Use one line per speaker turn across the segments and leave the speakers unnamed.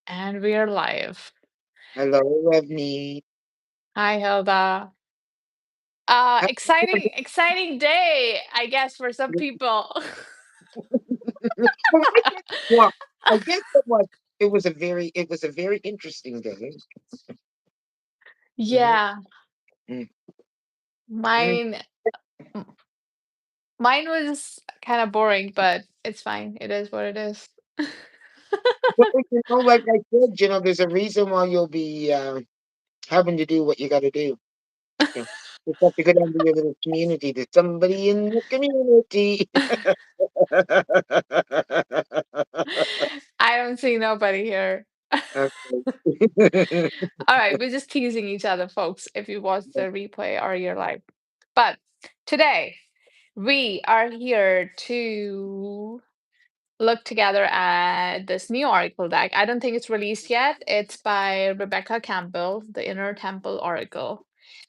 And we are live.
Hello, Revney.
Hi, Hilda. Exciting day, I guess, for some people.
Well, well, I guess it was a very interesting day. Mhm,
Yeah,
mm, mm.
mine m- mine was kind of boring, but it's fine. It is what it is.
Well, like I said, there's a reason why you'll be having to do what you got to do. You know, just have to go down to your little community. There's somebody in the community.
I don't see nobody here.
Okay.
All right, we're just teasing each other, folks, if you watch the replay or you're live. But today, we are here to look together at this new Oracle deck. I don't think it's released yet. It's by Rebecca Campbell, the Inner Temple Oracle.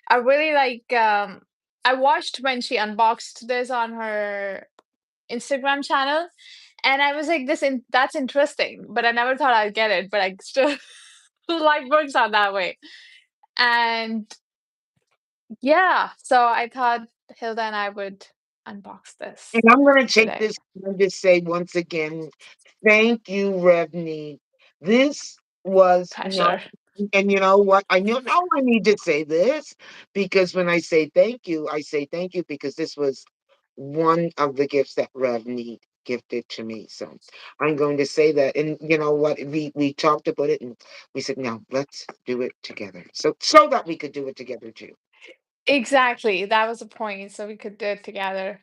I really I watched when she unboxed this on her Instagram channel, and I was like, that's interesting, but I never thought I'd get it, but I still life works out that way. And yeah, so I thought Hilda and I would unbox
And
this
I'm going to take
today.
this time to say once again, thank you, Revney. This was not,
Pleasure.
and you know what? I know I need to say this because when I say thank you, I say thank you because this was one of the gifts that Revney gifted to me. So I'm going to say that. And you know what? We talked about it and we said, no, let's do it together. So that we could do it together too.
Exactly. That was the point. So we could do it together.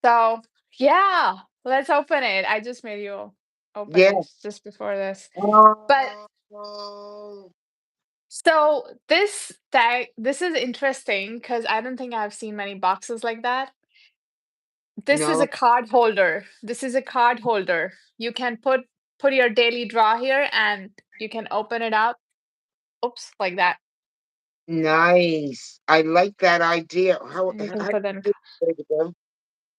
So yeah, let's open it. I just made you open
Yeah.
it just before this. But
Oh,
so this is interesting because I don't think I've seen many boxes like that. This is
no.
a card holder. This is a card holder. You can put your daily draw here and you can open it up. Oops, like that.
Nice. I like that idea.
And you can
How
put in
there you go.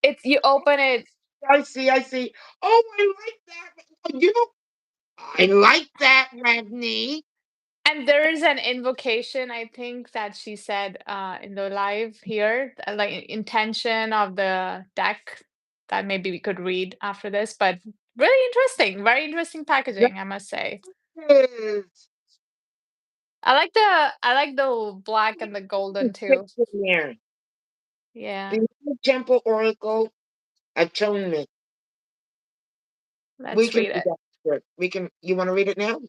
it's you open it.
I see, I see. Oh, I like that. I like that, Ragni.
And there's an invocation, I think, that she said in the live here, like intention of the deck that maybe we could read after this. But really interesting, very interesting
That
packaging, I must say.
is.
I like the black and the golden
It's six
too.
in there.
Yeah,
The Temple Oracle Atonement. We
let's
can
read
read
it.
that first. You want to read it now?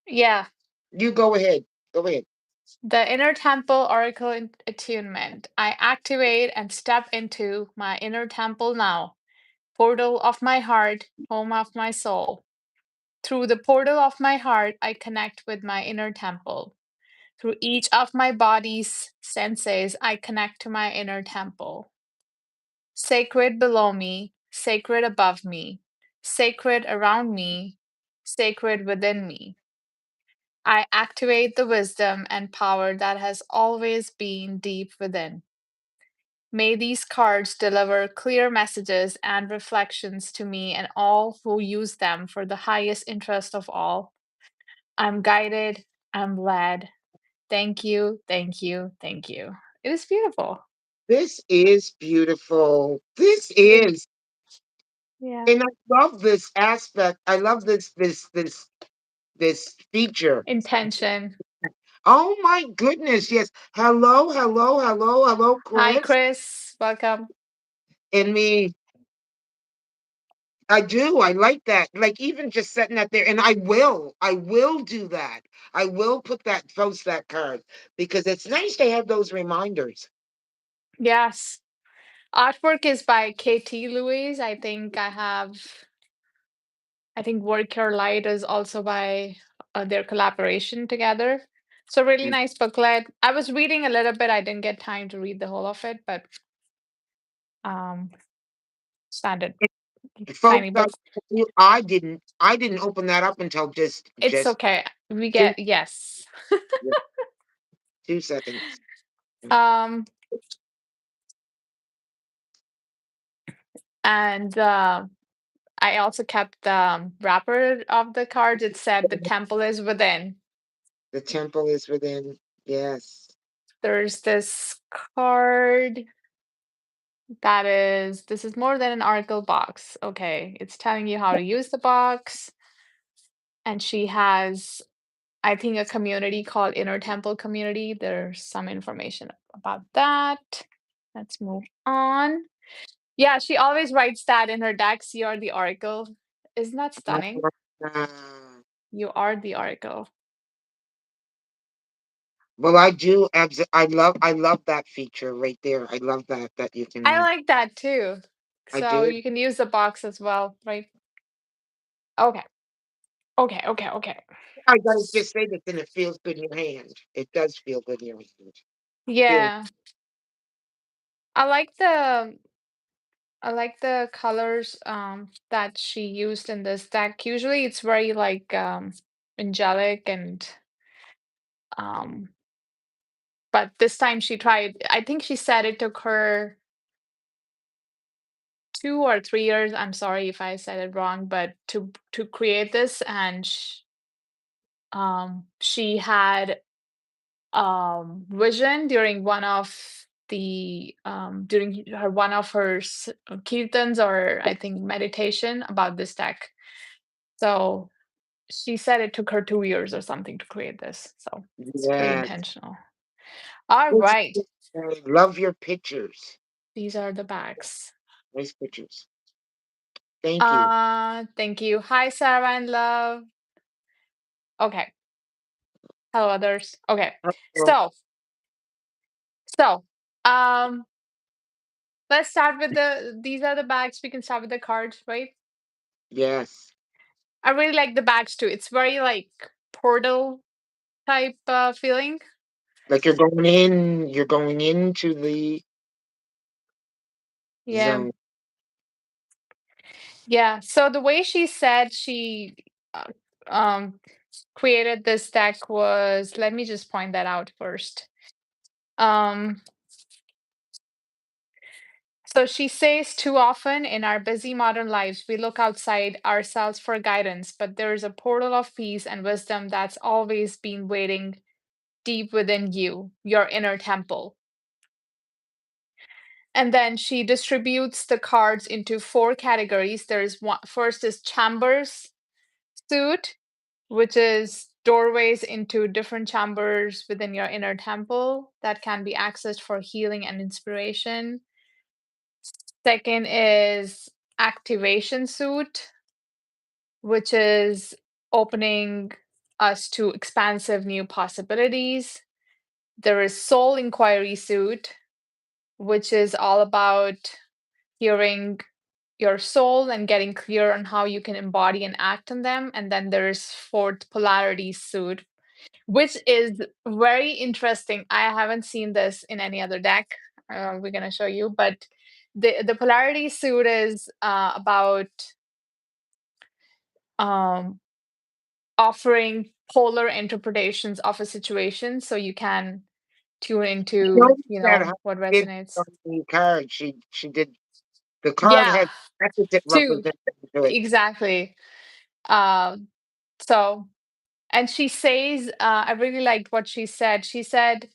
Yeah,
You go ahead. Go ahead.
the inner temple oracle attunement. I activate and step into my inner temple now. Portal of my heart, home of my soul. Through the portal of my heart, I connect with my inner temple. Through each of my body's senses, I connect to my inner temple. Sacred below me, sacred above me, sacred around me, sacred within me. I activate the wisdom and power that has always been deep within. May these cards deliver clear messages and reflections to me and all who use them for the highest interest of all. I'm guided, I'm led. Thank you, thank you, thank you. It is beautiful.
This is beautiful. This
It,
is.
yeah.
And I love this aspect. I love this feature.
Intention.
Oh my goodness, yes. Hello, hello, hello, hello,
Hi,
Chris.
Chris. Welcome.
And me, I do. I like that. Like even just setting that there, and I will do that. I will post that card because it's nice to have those reminders.
Yes. Artwork is by KT Louise. I think Work Your Light is also by their collaboration together. So really
Mm.
nice booklet. I was reading a little bit. I didn't get time to read the whole of it, but um standard
Folks,
tiny book.
I didn't open that up until just
It's
just
okay. We
two
get yes.
2 seconds.
Um and I also kept the wrapper of the cards. It said the temple is within.
The temple is within. Yes.
There's this card that is, this is more than an oracle box. Okay, it's telling you how to use the box. And she has, I think, a community called Inner Temple Community. There's some information about that. Let's move on. Yeah, she always writes that in her decks. You're the oracle. Isn't that stunning?
Ah.
You are the oracle.
Well, I love that feature right there. I love that you
I
can.
like that too.
I
So
did.
you can use the box as well, right? Okay. Okay. Okay. Okay.
I gotta just say this, and it feels good in your hand. It does feel good in your hand. Feels.
Yeah. I like the I like the colors that she used in this deck. Usually it's very like angelic and um but this time she tried, I think she said it took her 2 or 3 years. I'm sorry if I said it wrong, but to create this, and she had vision during one of the during her one of her kirtans, or I think meditation, about this deck. So she said it took her 2 years or something to create this. So it's pretty
Yes.
intentional. All
It's-
right.
I love your pictures.
These are the backs.
Nice pictures. Thank you.
Thank you. Hi, Sarah and Love. Okay. Hello, others. Okay.
Oh,
So, so, um, let's start with these are the bags. We can start with the cards, right?
yes.
I really like the bags too. It's very like portal type feeling.
Like you're going into the
Yeah.
zone.
Yeah. So the way she said she uh, um created this deck was, let me just point that out first. Um, so she says, too often in our busy modern lives, we look outside ourselves for guidance, but there is a portal of peace and wisdom that's always been waiting deep within you, your inner temple. And then she distributes the cards into four categories. There's one, first is chambers suit, which is doorways into different chambers within your inner temple that can be accessed for healing and inspiration. Second is activation suit, which is opening us to expansive new possibilities. There is soul inquiry suit, which is all about hearing your soul and getting clear on how you can embody and act on them. And then there's fourth polarity suit, which is very interesting. I haven't seen this in any other deck. We're gonna show you, but the polarity suit is about um, offering polar interpretations of a situation, so you can tune
You
into,
notice
you
that
know,
how
what
she did
resonates.
on the card. She did the card
Yeah,
has opposite
two
representation to it.
exactly. Um, so, and she says, I really liked what she said. She said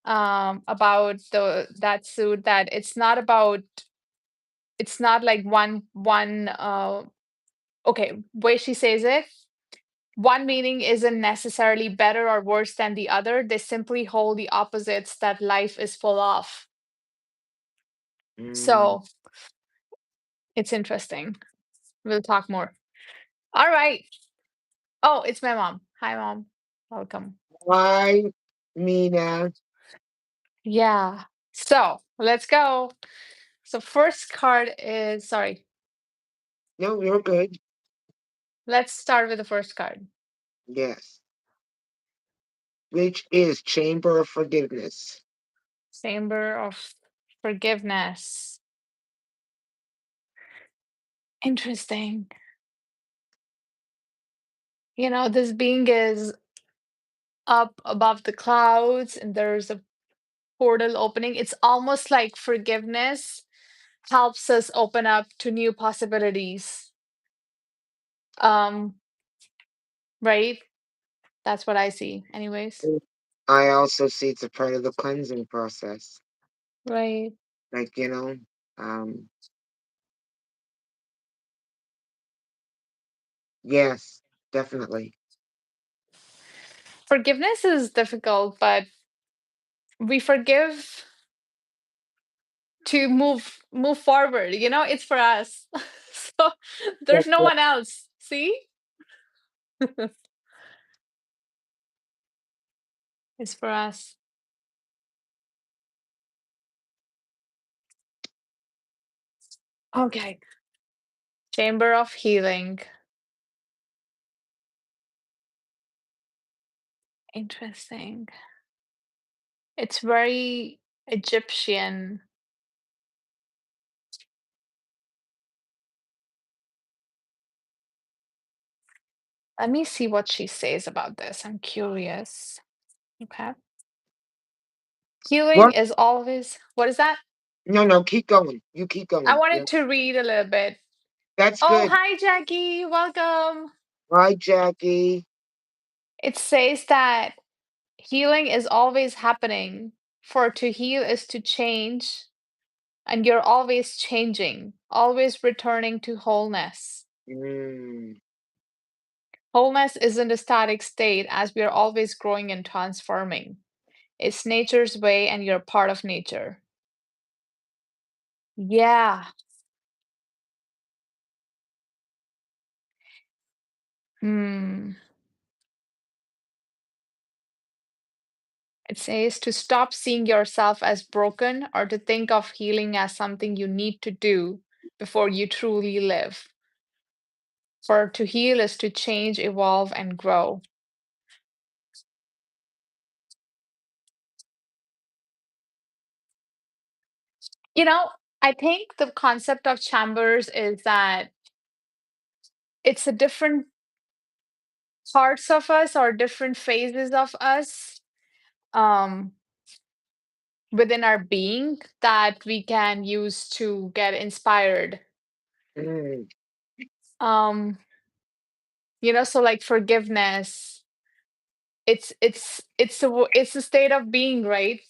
about the that suit, that it's not like one okay, way she says it, one meaning isn't necessarily better or worse than the other. They simply hold the opposites that life is full of.
Mm.
So it's interesting. We'll talk more. All right. Oh, it's my mom. Hi, mom. Welcome.
Why, Mina?
Yeah. So let's go. So first card is, sorry,
No, you're good.
let's start with the first card.
Yes. Which is Chamber of Forgiveness.
Chamber of Forgiveness. Interesting. You know, this being is up above the clouds and there's a portal opening. It's almost like forgiveness helps us open up to new possibilities. Um, right? That's what I see, anyways.
I also see it's a part of the cleansing process.
Right.
Like, um, yes, definitely.
Forgiveness is difficult, but we forgive to move forward. It's for us. So there's
That's
no
right.
one else. See? It's for us. Okay. Chamber of healing. Interesting. It's very Egyptian. Let me see what she says about this. I'm curious. Okay. Healing
What?
is always, what is that?
No, no, keep going. You keep
I
going. Yeah,
wanted to read a little bit.
that's
Oh,
good.
hi, Jackie. Welcome.
Hi, Jackie.
It says that healing is always happening. For to heal is to change, and you're always changing, always returning to wholeness.
Mm,
Wholeness isn't a static state, as we are always growing and transforming. It's nature's way, and you're part of nature. Yeah. Hmm. It says to stop seeing yourself as broken or to think of healing as something you need to do before you truly live. For to heal is to change, evolve, and grow. You know, I think the concept of chambers is that it's a different parts of us or different phases of us um, within our being that we can use to get inspired.
mm,
Um, so like forgiveness, it's a state of being, right?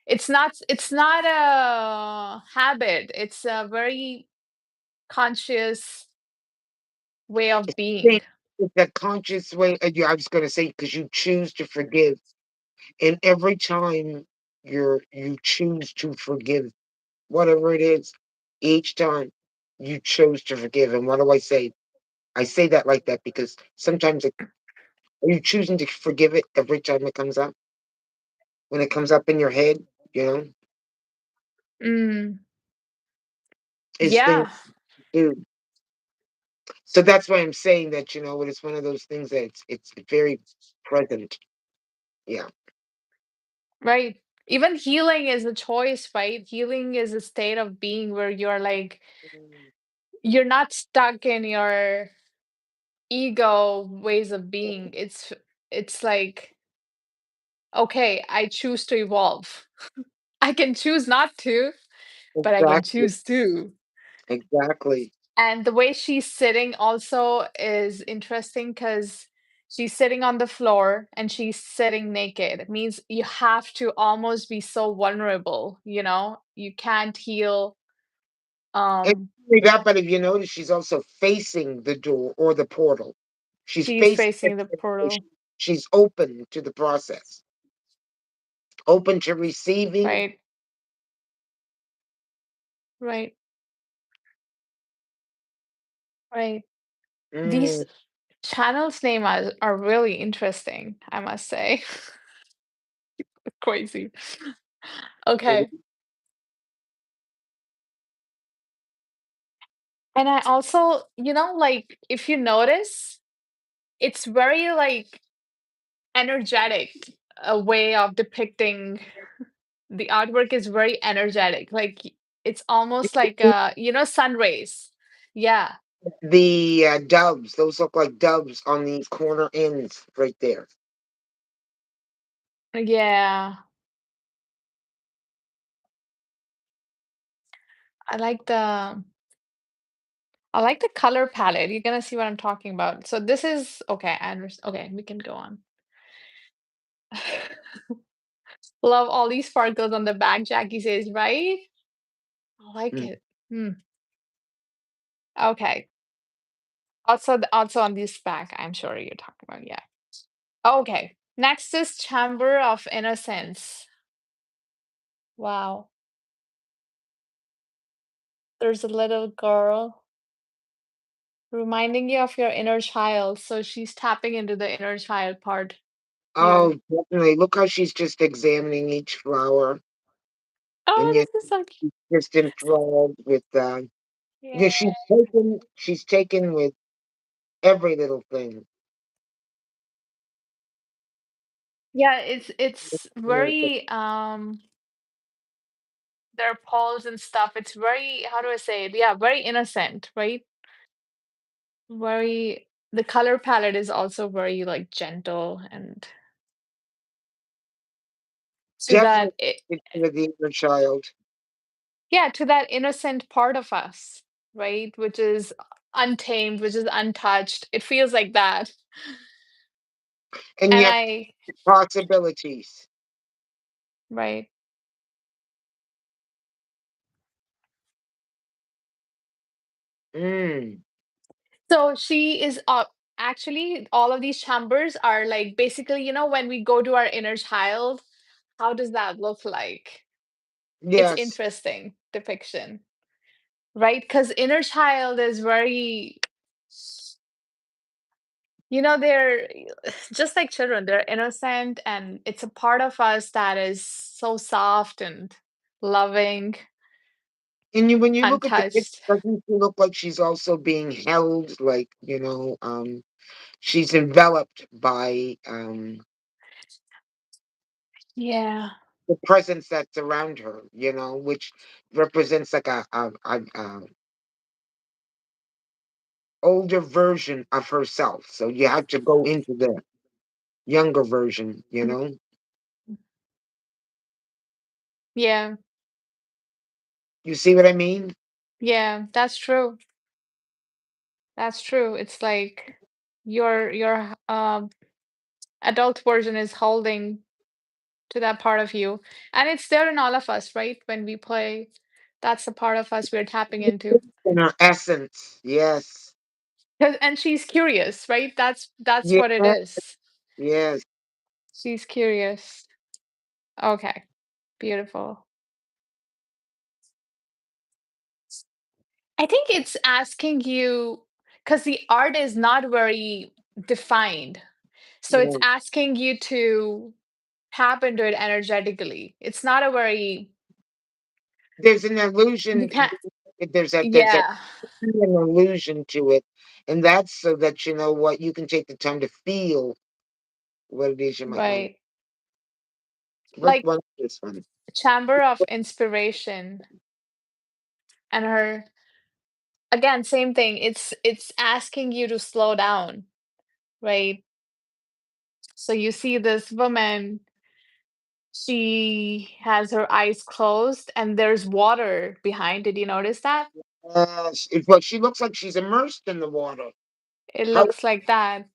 It's not a habit. It's a very conscious way of being.
think it's a conscious way. Yeah, I was going to say because you choose to forgive, and every time you choose to forgive, whatever it is, each time you chose to forgive. And what do I say? I say that like that because sometimes are you choosing to forgive it every time it comes up? When it comes up in your head, you know,
Mm,
is things
yeah,
do. So that's why I'm saying that, it's one of those things that it's very present. Yeah.
right. Even healing is a choice, right? Healing is a state of being where you're like, you're not stuck in your ego ways of being. It's like, okay, I choose to evolve. I can choose not to, but I can
Exactly.
choose to.
Exactly.
And the way she's sitting also is interesting because she's sitting on the floor and she's sitting naked. It means you have to almost be so vulnerable, You can't heal.
And
Um,
not only that, but if you notice, she's also facing the door or the portal. She's
she's
facing
facing
it,
the
so
portal,
she's open to the process, open to receiving.
right? Right, right. These
Mm,
channels name are really interesting, I must say. Crazy. Okay. And I also, like if you notice, it's very like energetic, a way of depicting the artwork is very energetic. Like it's almost like sun rays. Yeah.
the doves, those look like doves on the corner ends right there.
Yeah. I like I like the color palette. You're gonna see what I'm talking about. So this is okay. I understand. Okay, we can go on. Love all these sparkles on the back. Jackie says, right? I like
Mm,
it. Hmm. Okay. Also on this back, I'm sure you're talking about. Yeah. Okay. Next is Chamber of Innocence. Wow. There's a little girl reminding you of your inner child. So she's tapping into the inner child part here.
oh, definitely. Look how she's just examining each flower, and
Oh,
yet
this is so cute.
she's just enthralled with,
Yeah.
she's taken with every little thing.
Yeah, it's very their pose and stuff. It's very, how do I say it? Yeah, very innocent, right? Very, the color palette is also very like gentle and to
Definitely
that it,
it's with the inner child.
yeah, to that innocent part of us, right? Which is untamed, which is untouched. It feels like that.
And
And
yet
I,
possibilities.
right.
Mm,
So she is actually all of these chambers are like basically, when we go to our inner child, how does that look like? It's
yes.
interesting depiction, right? Because inner child is very, they're just like children, they're innocent, and it's a part of us that is so soft and loving,
And when you look at the picture,
untouched.
doesn't she look like she's also being held, like, she's enveloped by
Yeah.
the presence that's around her, which represents like a older version of herself. So you have to go into the younger version.
Mm, yeah.
You see what I mean?
Yeah. That's true. That's true. It's like your adult version is holding to that part of you. And it's there in all of us, right? When we play, that's the part of us we're tapping into.
In her essence, yes.
And she's curious, right? That's
Yeah,
what it is.
yes.
She's curious. Okay. Beautiful. I think it's asking you because the art is not very defined. So it's
Yeah.
asking you to tap into it energetically. It's not a very,
There's an
you
illusion.
can't,
There's
yeah,
an allusion to it, and that's so that you know what you can take the time to feel what it is you might want.
right.
What
Like
one is this one?
chamber of inspiration and her, again, same thing. It's asking you to slow down, right? So you see this woman, she has her eyes closed and there's water behind. Did you notice that?
Well, she looks like she's immersed in the water.
It
How
looks like that.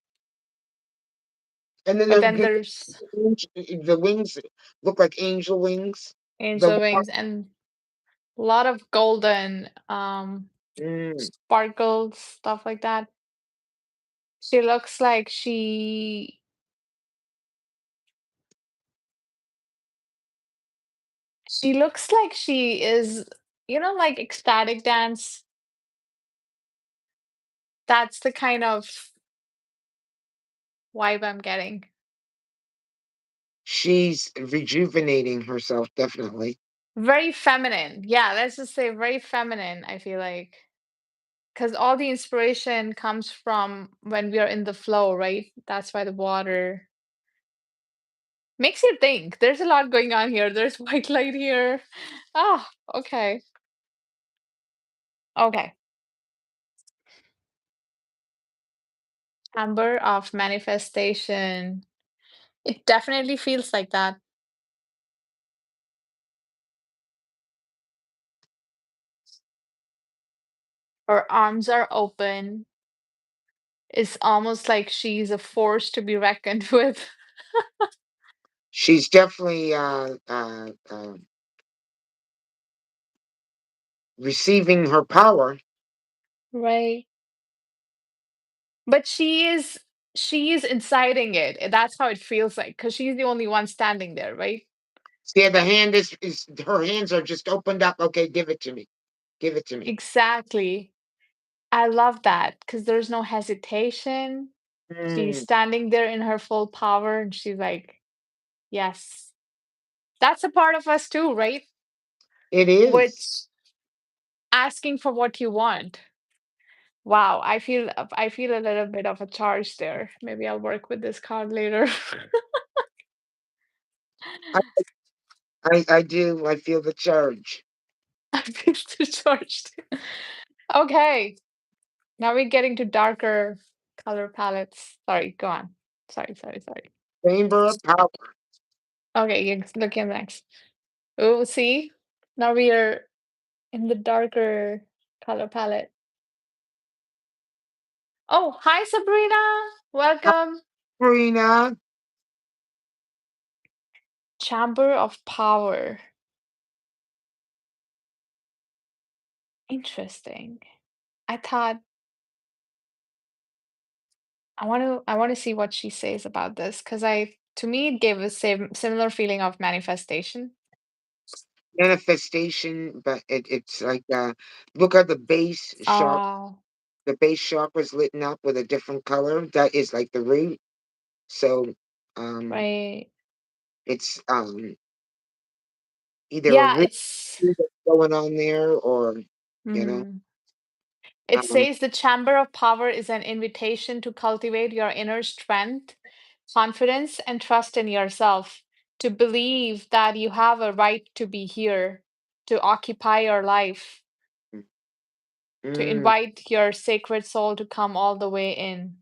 and then
But then there's
the wings look like angel wings. The
angel wings and a lot of golden
mm,
sparkles, stuff like that. She looks like she is, like ecstatic dance. That's the kind of vibe I'm getting.
she's rejuvenating herself definitely.
Very feminine. Yeah, let's just say very feminine, I feel like. Because all the inspiration comes from when we are in the flow, right? That's why the water makes you think. There's a lot going on here. There's white light here. Ah, okay. Okay. Amber of manifestation. It definitely feels like that. Her arms are open. It's almost like she's a force to be reckoned with.
She's definitely receiving her power.
Right. But she is inciting it. That's how it feels like because she's the only one standing there, right?
Yeah, the hand is her hands are just opened up. Okay, give it to me. Give it to me.
Exactly. I love that because there's no hesitation. She's
Mm,
standing there in her full power and she's like, yes. That's a part of us too, right?
it is.
Which asking for what you want. Wow, I feel a little bit of a charge there. Maybe I'll work with this card later.
I, I do. I feel the charge.
I feel too charged. Okay, now we're getting to darker color palettes. Sorry, go on. Sorry.
Chamber of power.
Okay, you're looking next. Oh, see? Now we are in the darker color palette. Oh, hi Sabrina. Welcome.
Karina.
Chamber of Power. Interesting. I thought I want to see what she says about this because I to me it gave a similar feeling of manifestation.
Manifestation, but it's like look at the base chakra.
Oh,
The base chakra's lit up with a different color. That is like the root. So um
right.
it's either a
Yeah,
root
it's
that's going on there or you know
mhm. It
um
says the Chamber of Power is an invitation to cultivate your inner strength, confidence, and trust in yourself, to believe that you have a right to be here, to occupy your life, to
mm,
invite your sacred soul to come all the way in.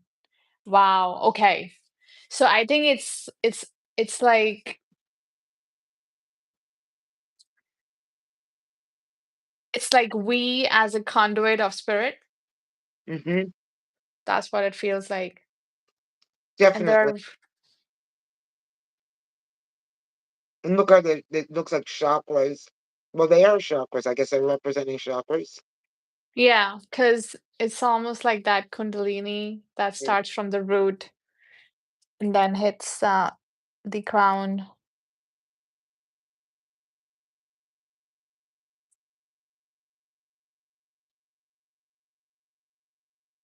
Wow. Okay. So I think it's like it's like we as a conduit of spirit.
hmm
That's what it feels like. And
definitely.
there are
And look at it looks like chakras. Well, they are chakras. I guess they're representing chakras.
yeah, because it's almost like that kundalini that
Mm.
starts from the root and then hits the crown.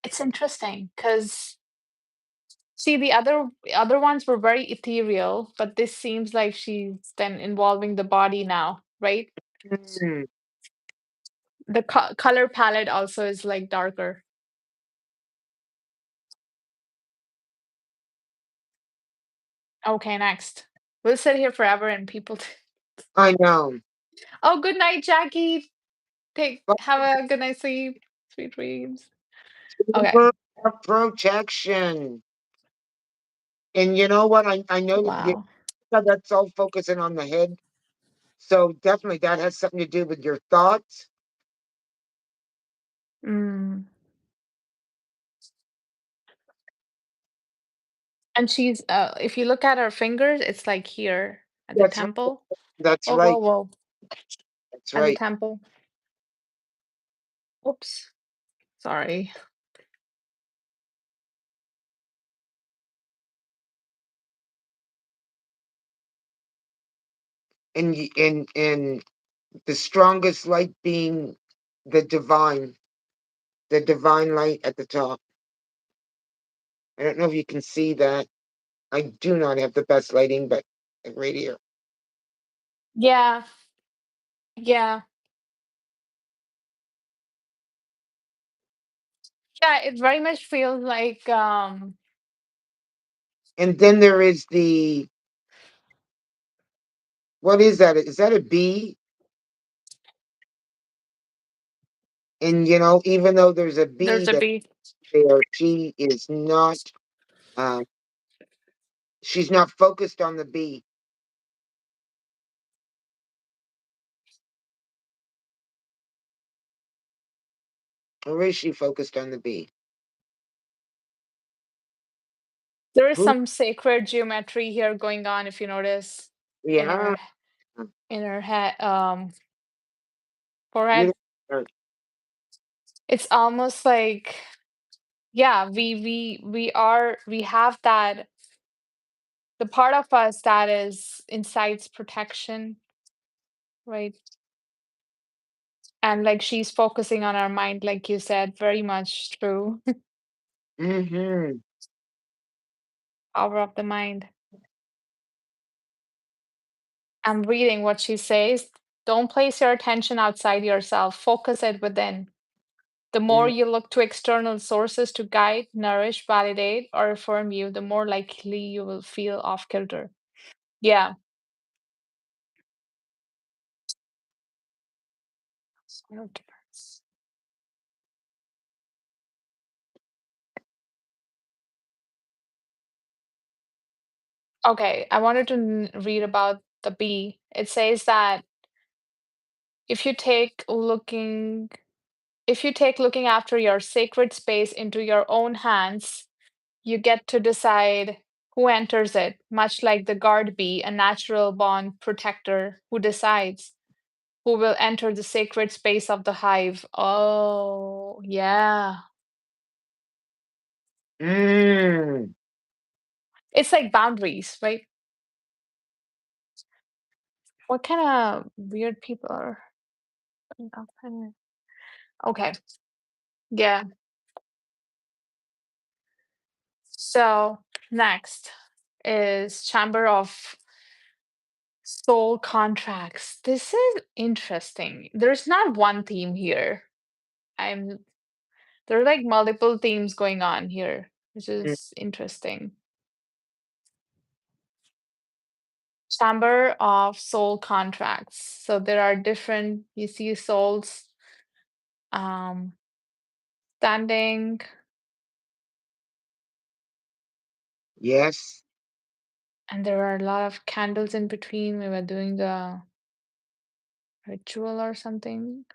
It's interesting because see the other ones were very ethereal, but this seems like she's then involving the body now, right?
Mm,
The color palette also is like darker. Okay, next. We'll sit here forever and people.
I know.
Oh, good night, Jackie. Take
But
have a good night sleep. Sweet dreams. Okay.
chamber of protection. And you know what? I know
Wow.
that's all focusing on the head. So definitely that has something to do with your thoughts.
Mm. And she's if you look at her fingers, it's like here at the
That's
temple.
that's
Whoa, whoa,
right.
whoa.
That's
At the
right.
temple. Oops. Sorry.
And the strongest light being the divine, the divine light at the top. I don't know if you can see that. I do not have the best lighting, but right here.
Yeah. Yeah. Yeah, it very much feels like
And then there is the what is that? Is that a bee? And even though there's a bee
there's a
that
bee.
there, she is not. Um, she's not focused on the bee. Or is she focused on the B?
There is
Who?
some sacred geometry here going on, if you notice, in
Yeah.
her head, forehead.
Beautiful.
It's almost like, yeah, we have that, the part of us that is insights protection, right? And like she's focusing on our mind, like you said, very much true.
Mm-hmm.
Power of the mind. I'm reading what she says. Don't place your attention outside yourself, focus it within. The more
Mm,
you look to external sources to guide, nourish, validate, or affirm you, the more likely you will feel off kilter. Yeah. No difference. Okay, I wanted to read about the bee. It says that if you take looking if you take looking after your sacred space into your own hands, you get to decide who enters it, much like the guard bee, a natural born protector who decides who will enter the sacred space of the hive. Oh, yeah.
mm,
It's like boundaries, right? What kind of weird people are up here? Okay. Yeah. So next is Chamber of Soul Contracts. This is interesting. There's not one theme here. I'm There are like multiple themes going on here, which
mm.
is interesting. Chamber of Soul Contracts. So there are different, you see souls um standing,
Yes.
and there are a lot of candles in between. We were doing the ritual or something.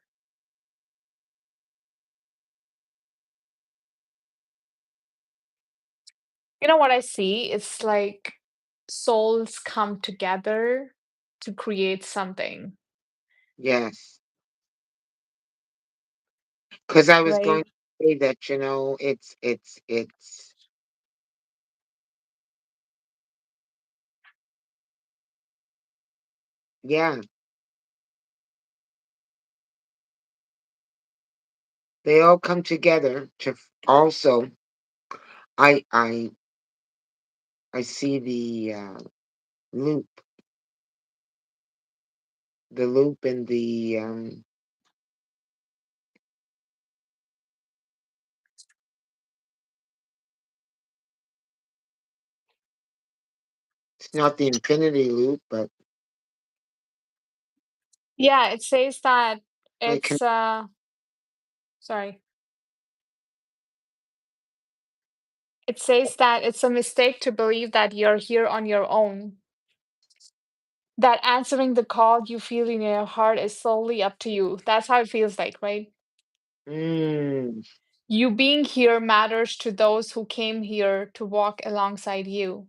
You know what I see? It's like souls come together to create something,
Yes. Because I was going
right?
to say that, it's yeah, they all come together to also I I I see loop, the loop and it's not the infinity loop, but
Yeah, it says that
I can
it's sorry. It says that it's a mistake to believe that you're here on your own, that answering the call you feel in your heart is solely up to you. That's how it feels like, right?
mm,
You being here matters to those who came here to walk alongside you.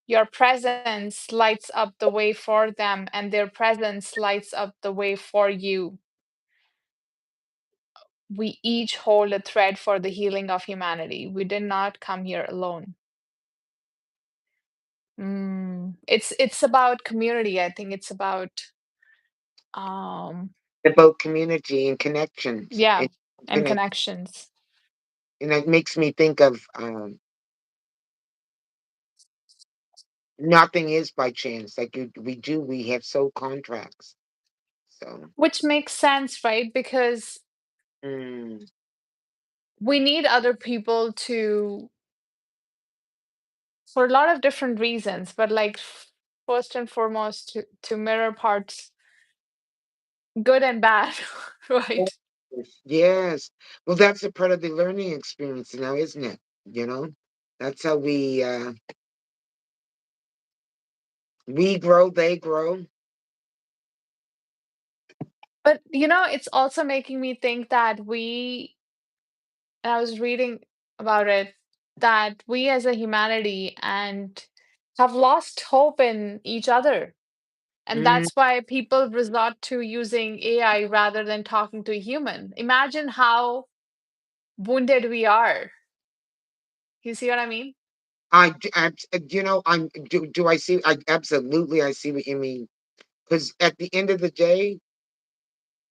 Your presence lights up the way for them, and their presence lights up the way for you. We each hold a thread for the healing of humanity. We did not come here alone. It's about community. I think it's about um
about community and connections.
yeah,
And
and
connect
connections.
and it makes me think of nothing is by chance. Like we have soul contracts. So
Which makes sense, right? Because
mm,
we need other people to, for a lot of different reasons, but like first and foremost to mirror parts, good and bad, right?
yes. Well, that's a part of the learning experience now, isn't it? You know, that's how we grow, they grow.
But it's also making me think that and I was reading about it, that we as a humanity and have lost hope in each other. And
Mm,
that's why people resort to using AI rather than talking to a human. Imagine how wounded we are. You see what I mean?
do I see? I absolutely I see what you mean. Because at the end of the day,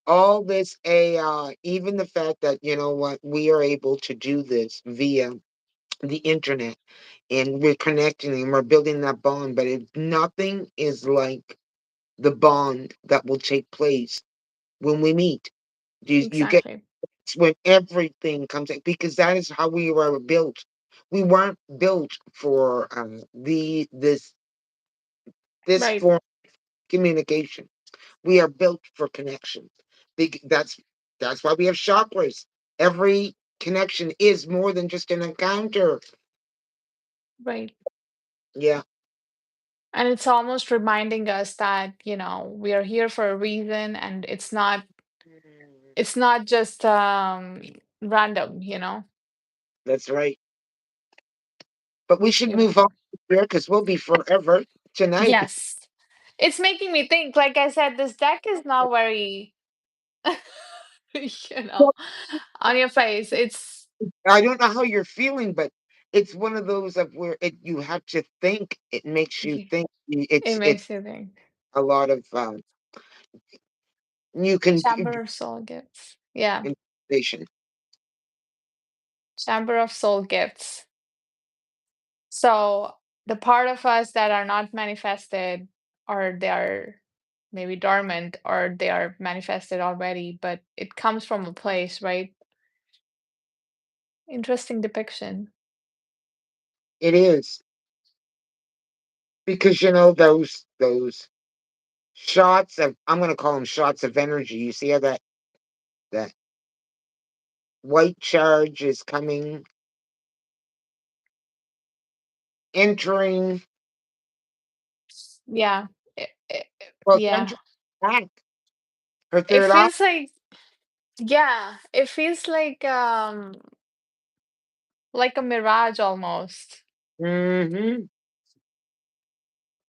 all this AI, even the fact that you know what we are able to do this via the internet, and we're connecting and we're building that bond, but nothing is like the bond that will take place when we meet. You get
Exactly.
it's when everything comes in, because that is how we were built. We weren't built for this
Right.
form of communication. We are built for connection. That's why we have chakras. Every connection is more than just an encounter.
Right.
Yeah,
And it's almost reminding us that, we are here for a reason and it's not just random.
that's right. But we should
You know.
move on here because we'll be forever tonight.
Yes. It's making me think, like I said, this deck is not very, you know,
Well,
on your face. It's
I don't know how you're feeling, but it's one of those of where you have to think. It makes you think.
it
It's
makes you think.
a lot of you can do
Chamber of Soul Gifts. Yeah.
interpretation.
Chamber of Soul Gifts. So the part of us that are not manifested, or they are maybe dormant, or they are manifested already, but it comes from a place, right? Interesting depiction.
It is because you know those shots of, I'm going to call them shots of energy. You see how that white charge is coming, entering.
Yeah.
Well, it's
Yeah.
entering back. Her
It
third eye.
feels like, yeah, it feels like a mirage almost.
Mm-hmm.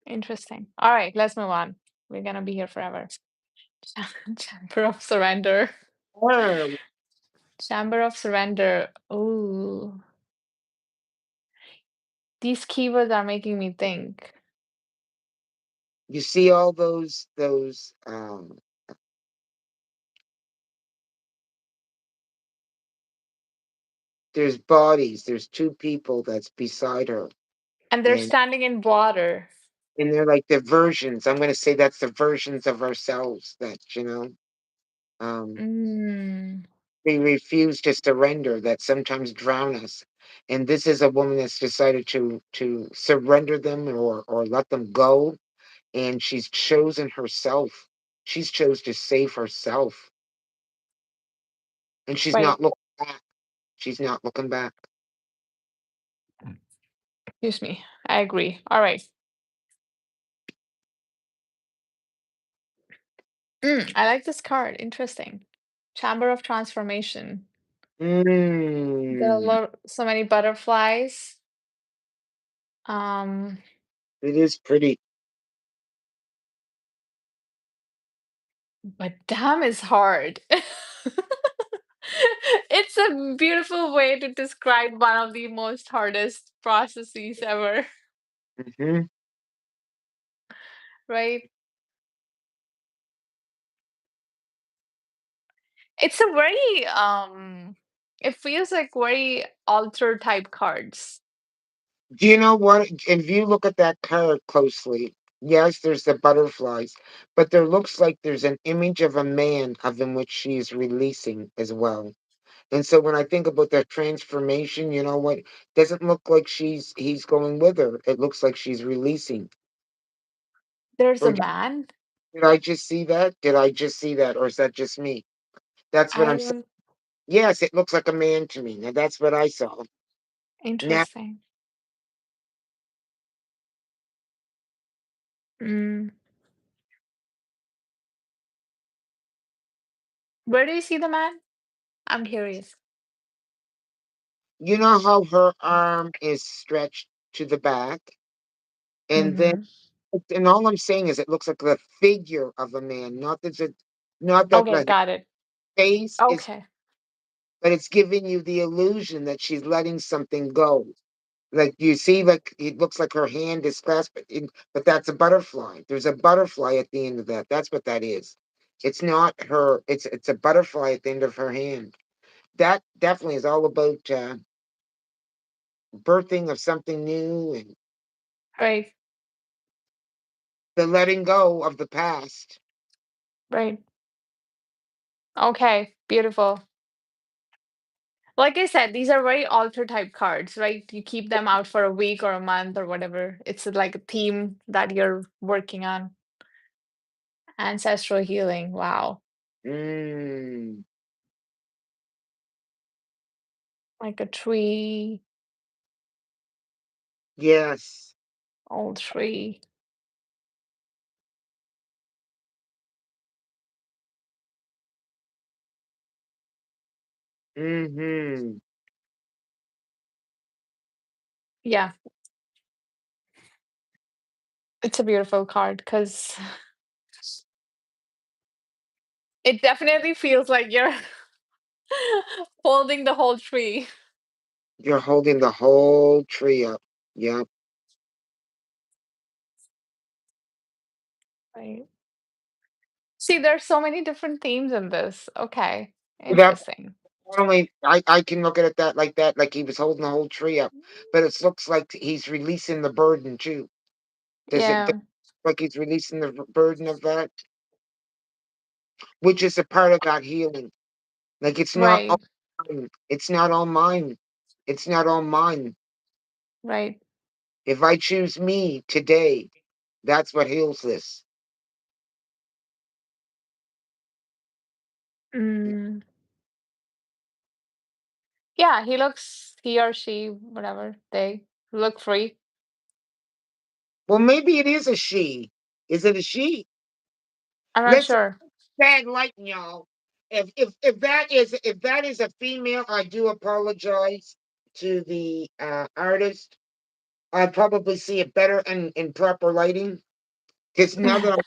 Interesting. All right, let's move on. We're gonna be here forever. Chamber of Surrender. Chamber of Surrender. Ooh, these keywords are making me think.
You see all those. There's bodies. There's two people that's beside her,
And they're
and
standing in water.
they're like the versions. I'm going to say that's the versions of ourselves that
Mm,
we refuse to surrender, that sometimes drown us. And this is a woman that's decided to surrender them, or let them go, and she's chosen herself. She's chose to save herself, and she's
right.
not looking back. She's not looking back.
Excuse me. I agree. All right. I like this card. Interesting. Chamber of Transformation. There are
Mm,
so many butterflies. Um,
it is pretty.
but damn is hard. It's a beautiful way to describe one of the most hardest processes ever,
Hmm.
right? It's a very it feels like very altar type cards.
Do you know what? If you look at that card closely, yes, there's the butterflies, but there looks like there's an image of a man of in which she is releasing as well. And so when I think about that transformation, you know what? Doesn't look like he's going with her. It looks like she's releasing.
There's a
Or
man.
did I just see that? Did I just see that? Or is that just me? That's what
I
I'm saying.
don't
Yes, it looks like a man to me. Now that's what I saw. Now,
Interesting. Mm, Where do you see the man? I'm curious.
You know how her arm is stretched to the back, and then
Mm-hmm.
and all I'm saying is it looks like the figure of a man, not that
Okay,
like
got it.
face is,
Okay.
but it's giving you the illusion that she's letting something go. Like you see, like it looks like her hand is clasped, but that's a butterfly. There's a butterfly at the end of that. That's what that is. It's not her. It's a butterfly at the end of her hand. That definitely is all about birthing of something new and
Right.
the letting go of the past.
Right. Okay. Beautiful. Like I said, these are very altar type cards, right? You keep them out for a week or a month or whatever. It's like a theme that you're working on. Ancestral healing. Wow.
Mm,
Like a tree,
yes.
old tree.
Mm-hmm.
Yeah, it's a beautiful card because it definitely feels like you're holding the whole tree.
You're holding the whole tree up. Yep.
Right. See, there's so many different themes in this. Okay.
That
Interesting.
not only I can look at it that like he was holding the whole tree up, but it looks like he's releasing the burden too. Does it
Yeah.
like he's releasing the burden of that, which is a part of that healing? Like it's not all
Right.
mine. It's not all mine. It's not all mine.
Right.
If I choose me today, that's what heals this.
Mm. Yeah, he or she, whatever, they look free.
Well, maybe it is a she. Is it a she?
I'm not
Let's
sure.
bad lighting, y'all. If that is a female, I do apologize to the artist. I probably see it better in proper lighting. Because now that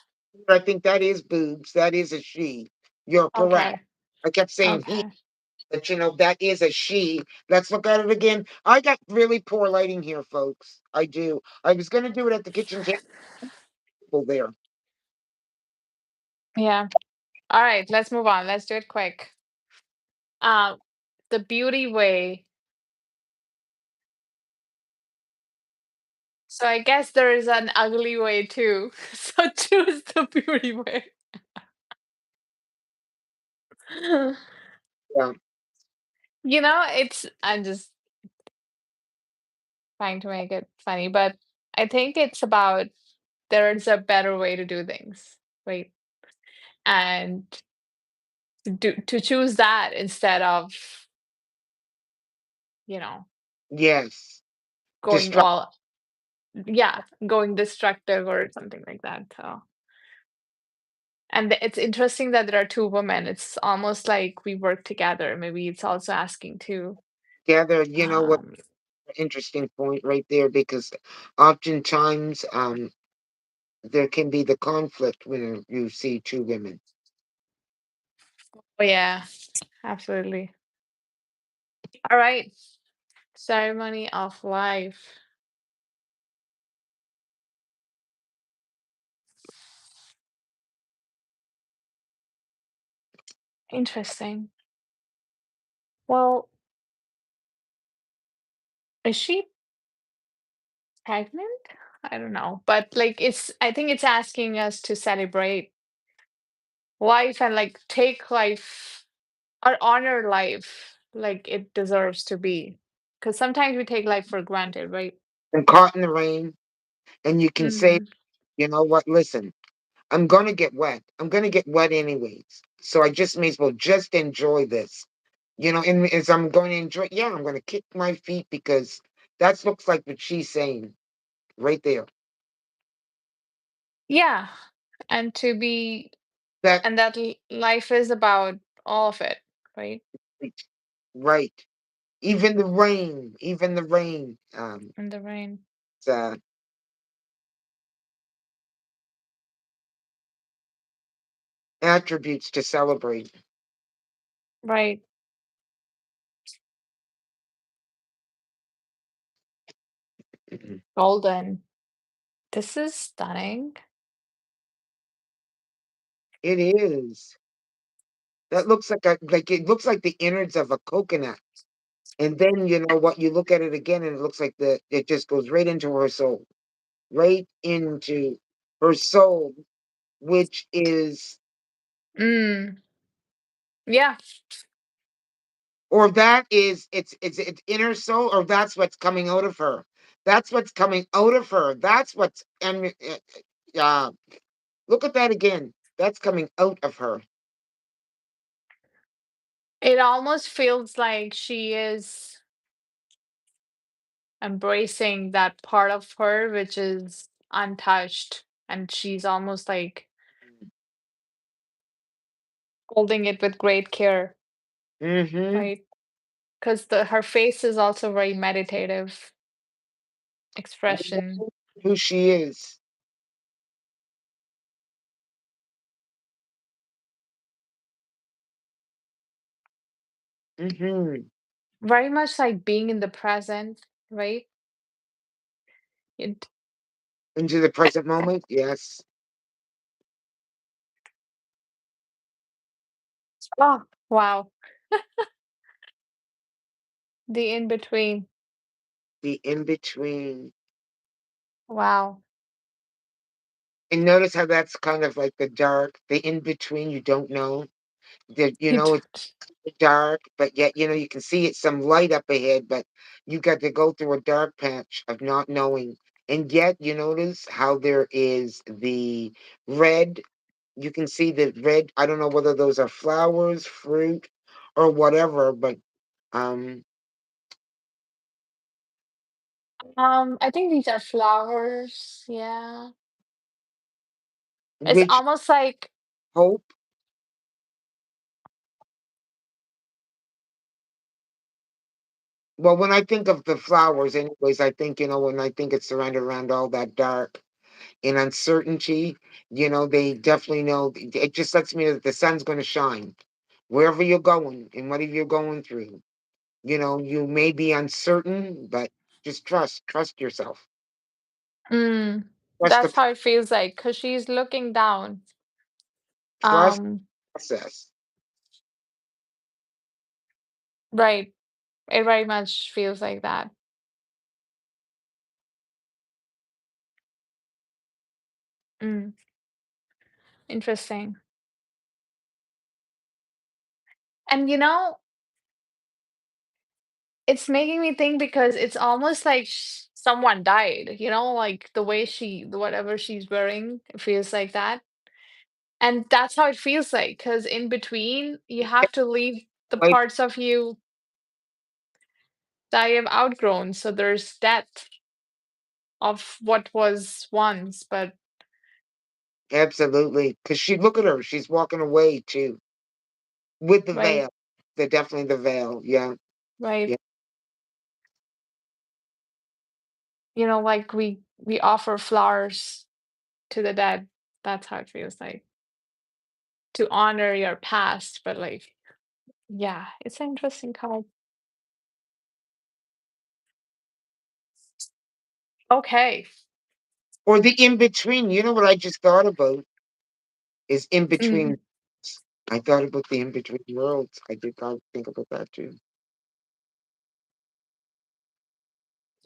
I think that is boobs. That is a she. You're correct.
Okay.
I kept saying he,
Okay.
but that is a she. Let's look at it again. I got really poor lighting here, folks. I do. I was gonna do it at the kitchen table there.
Yeah. All right, let's move on. Let's do it quick. Uh, the beauty way. So I guess there is an ugly way too. So choose the beauty way.
Yeah.
I'm just trying to make it funny, but I think it's about there's a better way to do things, right? And to choose that instead of, you know,
Yes.
going
Destruct.
all, yeah, going destructive or something like that. So, and it's interesting that there are two women. It's almost like we work together. Maybe it's also asking to,
Together, what
um,
interesting point right there because oftentimes there can be the conflict when you see two women.
oh yeah, absolutely. All right, ceremony of life. Interesting. Well, is she pregnant? I don't know, but like I think it's asking us to celebrate life and like take life or honor life like it deserves to be. Because sometimes we take life for granted, right?
And caught in the rain, and you can say,
Mm.
you know what, listen, I'm gonna get wet. I'm gonna get wet anyways. So I just may as well just enjoy this. And as I'm going to enjoy, yeah, I'm gonna kick my feet because that looks like what she's saying right there.
Yeah, and to be
That
and that life is about all of it, right?
Right. Right. Even the rain,
In the rain.
it's, attributes to celebrate.
Right.
Mhm.
Golden. This is stunning.
It is. That looks like it looks like the innards of a coconut. And then you know what, you look at it again and it looks like it just goes right into her soul. Right into her soul, which is
Mm. Yeah.
or that is it's inner soul, or that's what's coming out of her. That's what's coming out of her. That's what's uh, look at that again. That's coming out of her.
It almost feels like she is embracing that part of her which is untouched, and she's almost like holding it with great care,
Mm-hmm.
right? Because the her face is also very meditative expression.
Who she is. Mm-hmm.
Very much like being in the present, right? It,
Into the present moment. Yes.
oh, wow. The in between.
The in between.
Wow.
And notice how that's kind of like the dark, the in between. You don't know that,
You
it's
don't.
dark, but yet, you can see it's some light up ahead, but you got to go through a dark patch of not knowing. And yet, you notice how there is the red. You can see the red. I don't know whether those are flowers, fruit, or whatever, but um,
I think these are flowers. Yeah. It's
which
almost like
hope. Well, when I think of the flowers, anyways, I think, when I think it's surrounded around all that dark and uncertainty, they definitely know. It just lets me know that the sun's going to shine wherever you're going and whatever you're going through. You may be uncertain, but just trust yourself,
mm,
trust the
that's how it feels like because she's looking down.
trust
Um,
the process.
right. It very much feels like that. Mm, interesting. And it's making me think because it's almost like someone died, like the way whatever she's wearing, it feels like that. And that's how it feels like, because in between, you have to leave the
Life,
parts of you that you have outgrown. So there's death of what was once, but
absolutely, because look at her, she's walking away too with the
right,
veil. The definitely the veil. Yeah,
right.
yeah.
Like we offer flowers to the dead. That's how it feels like to honor your past, but like, yeah, it's an interesting card. Okay.
Or the in between. You know what I just thought about is in between.
Mm.
I thought about the in between worlds. I did think about that too.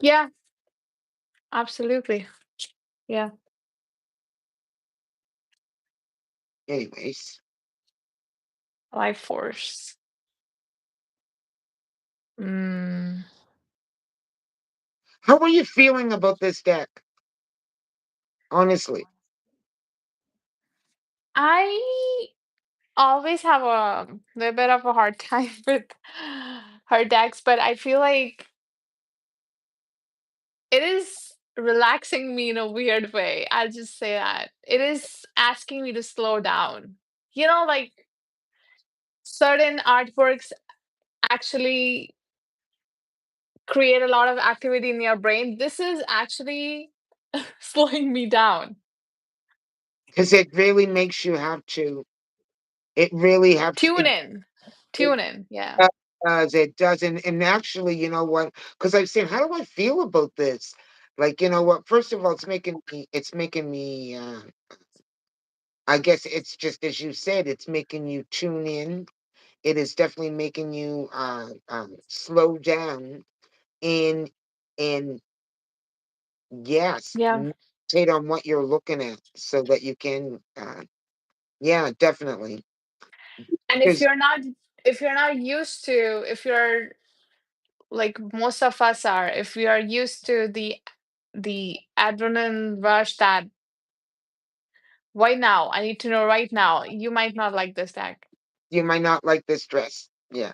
Yeah, absolutely. Yeah.
Anyways,
Life force. Mm.
how are you feeling about this deck? Honestly,
I always have a little bit of a hard time with her decks, but I feel like it is relaxing me in a weird way. I'll just say that. It is asking me to slow down. Like certain artworks actually create a lot of activity in your brain. This is actually slowing me down.
because it really makes you have to. It really have to.
Tune in.
It
Tune in. Yeah.
does. It doesn't. And actually, you know what? Because I've said, how do I feel about this? Like, you know what? First of all, it's making me. It's making me. I guess it's just as you said. It's making you tune in. It is definitely making you slow down and and yes,
Yeah.
meditate on what you're looking at so that you can. Yeah, definitely.
And
Because
if you're not used to, if you're like most of us are, if we are used to the adrenaline rush that right now, I need to know right now, you might not like this deck
you might not like this dress. Yeah,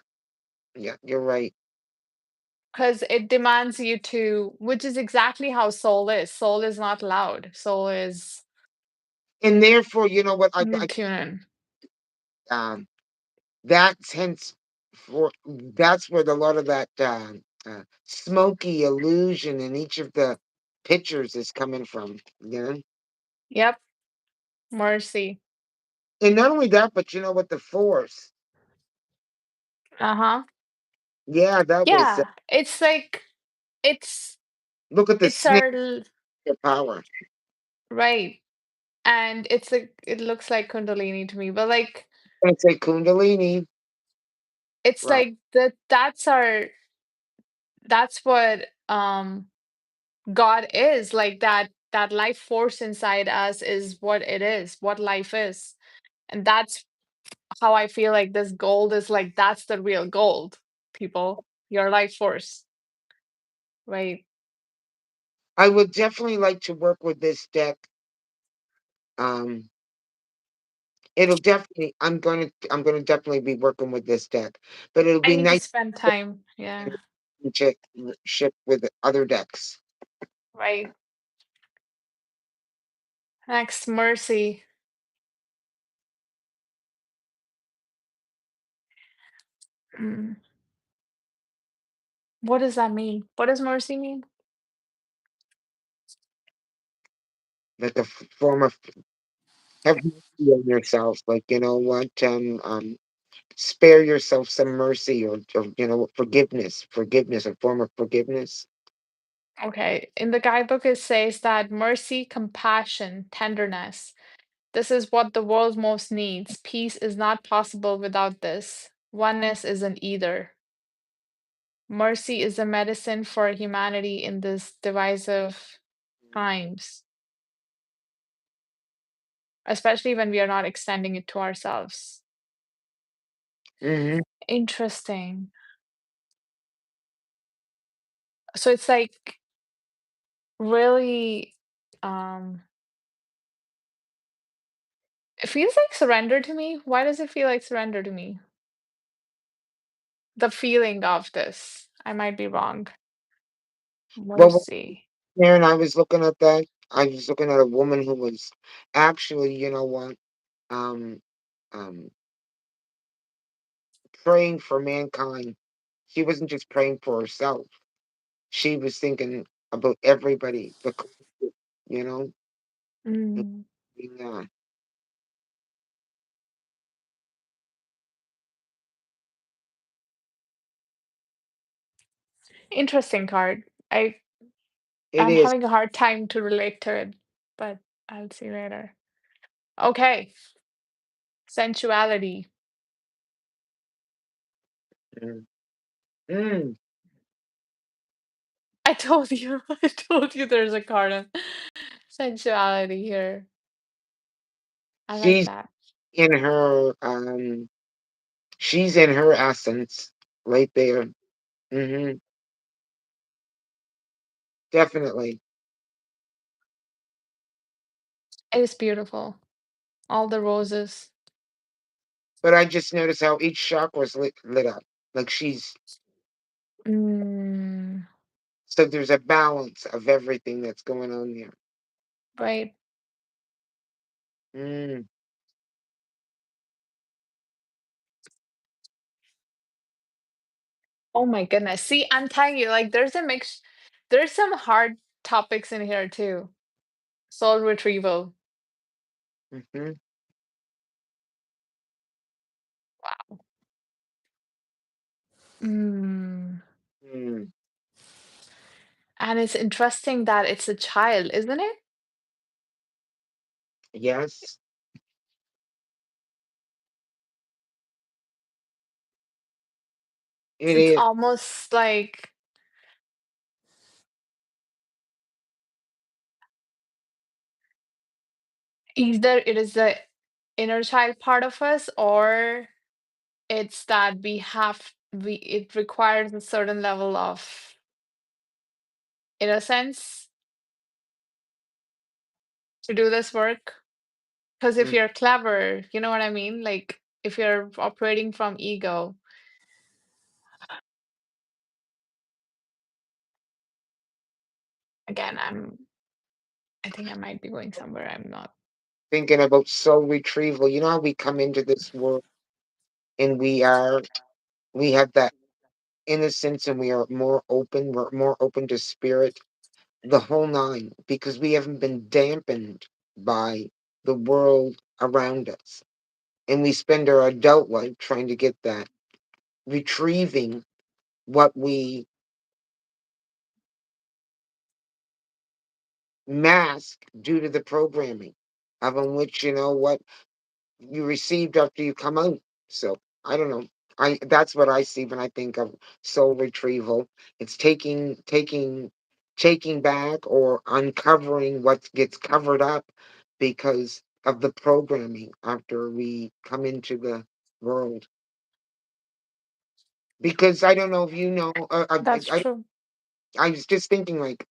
yeah, you're right.
because it demands you to, which is exactly how soul is. Soul is not loud. Soul is
And therefore, you know what?
tune in.
Um, that's hence for that's where a lot of that smoky illusion in each of the pictures is coming from. You know,
Yep. Mercy.
and not only that, but you know what? The force.
Uh-huh.
Yeah, that was.
Yeah. It's like it's
Look at the
it's
snake
our
of power.
right. And it's like it looks like Kundalini to me, but like
I say Kundalini,
it's
right?
like that's what God is. Like that life force inside us is what it is, what life is. And that's how I feel like this gold is like that's the real gold, people. Your life force, right?
I would definitely like to work with this deck. Um, it'll definitely. I'm going to definitely be working with this deck, but it'll
I
be
need to
nice
spend time. Yeah,
to ship with other decks.
right. Next, mercy. Mm. What does that mean? What does mercy mean?
Like a form of have mercy on yourself. Like you know what, spare yourself some mercy or you know forgiveness, a form of forgiveness.
Okay. In the guidebook, it says that mercy, compassion, tenderness. This is what the world most needs. Peace is not possible without this. Oneness isn't either. Mercy is a medicine for humanity in this divisive times, especially when we are not extending it to ourselves.
Hmm.
Interesting. So it's like really, um, it feels like surrender to me. Why does it feel like surrender to me? The feeling of this. I might be wrong.
Well,
Mercy.
Aaron, I was looking at that. I was looking at a woman who was actually, you know what, um, um, praying for mankind. She wasn't just praying for herself. She was thinking about everybody. You know,
Mm.
yeah,
Interesting card.
it
I'm
is.
having a hard time to relate to it, but I'll see later. Okay, sensuality.
Mm. Mm.
I told you, I told you there's a card on sensuality here. I like
She's
that.
in her she's in her essence right there. Hmm. Definitely.
It is beautiful. All the roses.
But I just noticed how each chakra's lit up. Like she's
Mm,
so there's a balance of everything that's going on there.
right.
Mm.
Oh my goodness. See, I'm telling you, like there's a mix, there's some hard topics in here too. Soul retrieval.
Mhm.
Mm.
Mm.
And it's interesting that it's a child, isn't it?
Yes, it
It's
is.
almost like either it is the inner child part of us, or it's that we it requires a certain level of innocence to do this work. Because if
Mm.
you're clever, you know what I mean? Like if you're operating from ego, again, I think I might be going somewhere I'm not.
Thinking about soul retrieval, you know how we come into this world and we have that innocence and we are more open, we're more open to spirit, the whole nine, because we haven't been dampened by the world around us. And we spend our adult life trying to get that, retrieving what we mask due to the programming of in which you know what you received after you come out. So I don't know. I That's what I see when I think of soul retrieval. It's taking back or uncovering what gets covered up because of the programming after we come into the world. Because I don't know if you know,
That's true.
I was just thinking like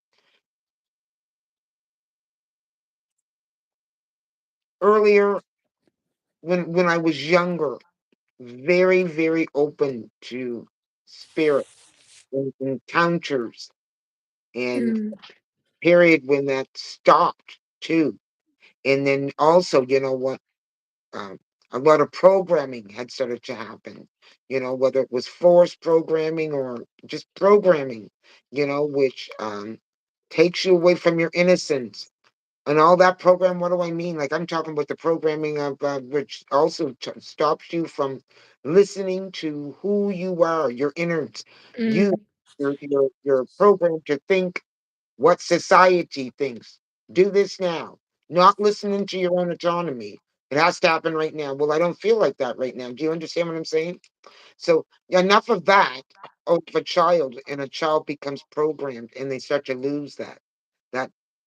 earlier when I was younger, very very open to spirit and encounters, and
Mm,
period when that stopped too. And then also, you know what, um, a lot of programming had started to happen, you know, whether it was forced programming or just programming, you know, which takes you away from your innocence. And all that program, what do I mean? Like I'm talking about the programming of which also stops you from listening to who you are, your innards. You,
mm,
you're programmed to think what society thinks. Do this now. Not listening to your own autonomy. It has to happen right now. Well, I don't feel like that right now. Do you understand what I'm saying? So enough of that of a child, and a child becomes programmed, and they start to lose that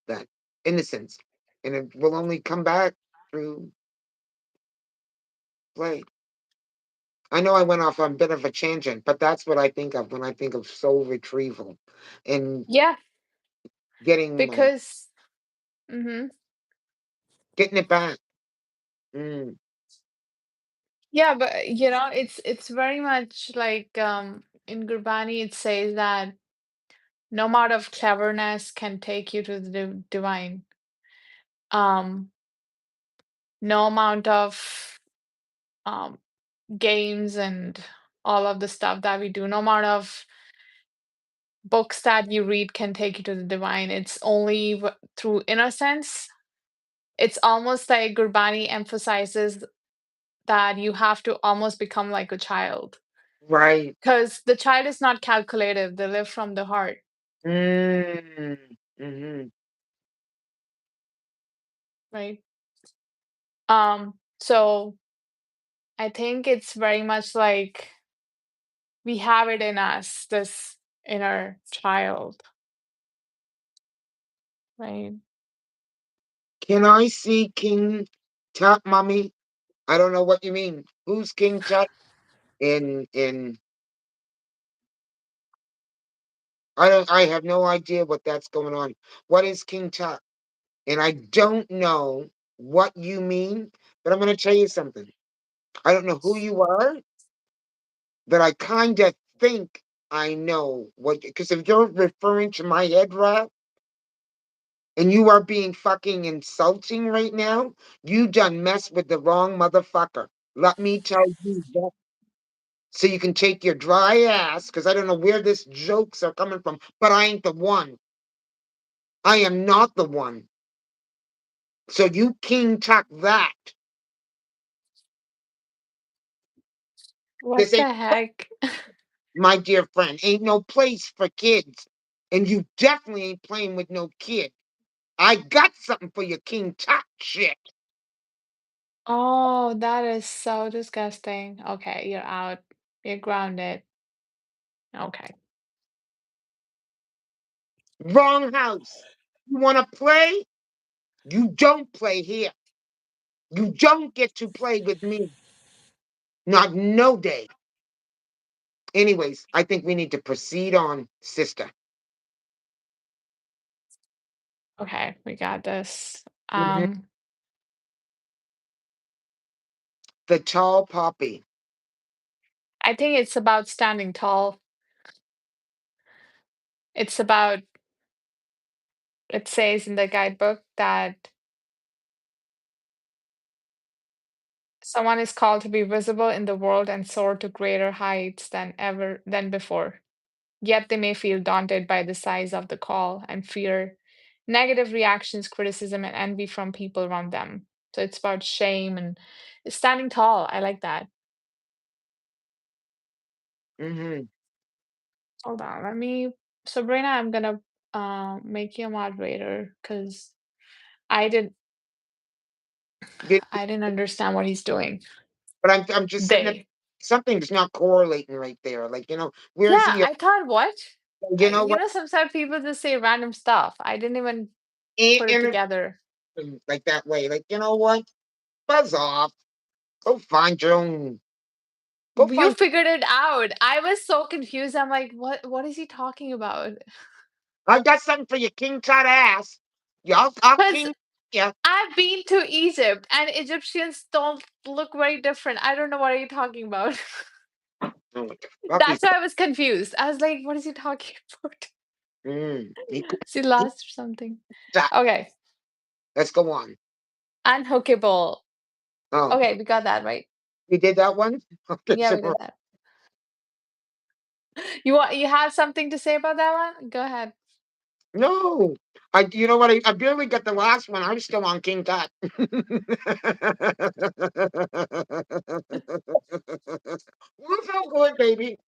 that innocence, and it will only come back through play. I know I went off on a bit of a tangent, but that's what I think of when I think of soul retrieval and
yeah,
getting my
because mhm.
getting it back. Mm.
Yeah, but it's very much like in Gurbani it says that no amount of cleverness can take you to the divine. Um, no amount of um games and all of the stuff that we do, no amount of books that you read can take you to the divine. It's only through innocence. It's almost like Gurbani emphasizes that you have to almost become like a child.
Right.
Because the child is not calculative, they live from the heart,
Mm. Mhm.
right? So I think it's very much like we have it in us, this inner child, right?
Can I see King Tut, Mummy? I don't know what you mean. Who's King Tut? In I don't. I have no idea what that's going on. What is King Tut? And I don't know what you mean. But I'm going to tell you something. I don't know who you are, but I kind of think I know what. Because if you're referring to my head wrap and you are being fucking insulting right now, you done mess with the wrong motherfucker. Let me tell you that. So you can take your dry ass, because I don't know where this jokes are coming from, but I ain't the one. I am not the one. So you king tuck that.
What
This ain't,
the heck?
my dear friend, ain't no place for kids. And you definitely ain't playing with no kid. I got something for your king tuck shit.
Oh, that is so disgusting. Okay, you're out. You're grounded. Okay.
Wrong house. You want to play? You don't play here. You don't get to play with me. Not no day. Anyways, I think we need to proceed on, sister.
Okay, we got this.
Mhm.
Um,
The tall poppy.
I think it's about standing tall. It's about, it says in the guidebook that someone is called to be visible in the world and soar to greater heights than before. Yet they may feel daunted by the size of the call and fear negative reactions, criticism, and envy from people around them. So it's about shame and standing tall. I like that.
Mm-hmm.
Hold on, let me. Sabrina, I'm gonna make you a moderator because I didn't I didn't understand what he's doing.
But I'm just sitting there.
They.
Something's not correlating right there. Like, where's
Yeah,
the,
I thought what? You
what?
know, sometimes people just say random stuff. I didn't even put it
And
together.
like that way. Like, you know what? Buzz off. Go find your own. Go
You
find.
figured it out. I was so confused. I'm like, what is he talking about?
I got something for your king tut ass. I'll
Because
king. Yeah.
I've been to Egypt and Egyptians don't look very different. I don't know what are you talking about.
Oh my God. Puppy's.
That's why I was confused. I was like, what is he talking about?
He could.
Is he
He,
lost or something?
that.
Okay.
Let's go on.
Unhookable.
Oh,
Okay, we got that right.
we did that one. Okay,
Yeah,
so
we did that. You have something to say about that one? Go ahead.
no. You know what? I barely got the last one. I'm still on King Tut. What's so good, baby?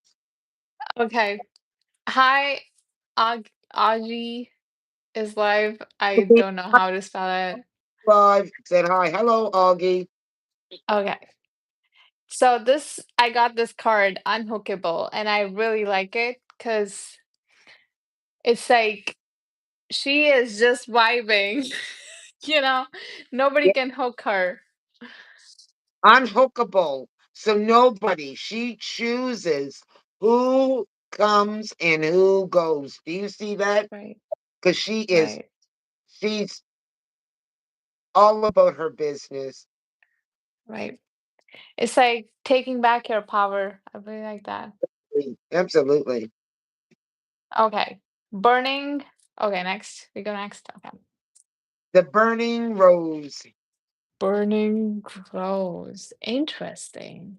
Okay. Hi, Aji is live. I don't know how to spell it.
Live said hi. Hello, Augie.
Okay. So this, I got this card, Unhookable, and I really like it because it's like she is just vibing. You know, nobody
Yeah,
can hook her.
unhookable. So nobody. She chooses who comes and who goes. Do you see that?
Right,
Because
right,
she's all about her business.
right. It's like taking back your power. I really like that.
Absolutely.
Okay. Burning. Okay, next. We go next. Okay.
The burning rose.
Burning rose. Interesting.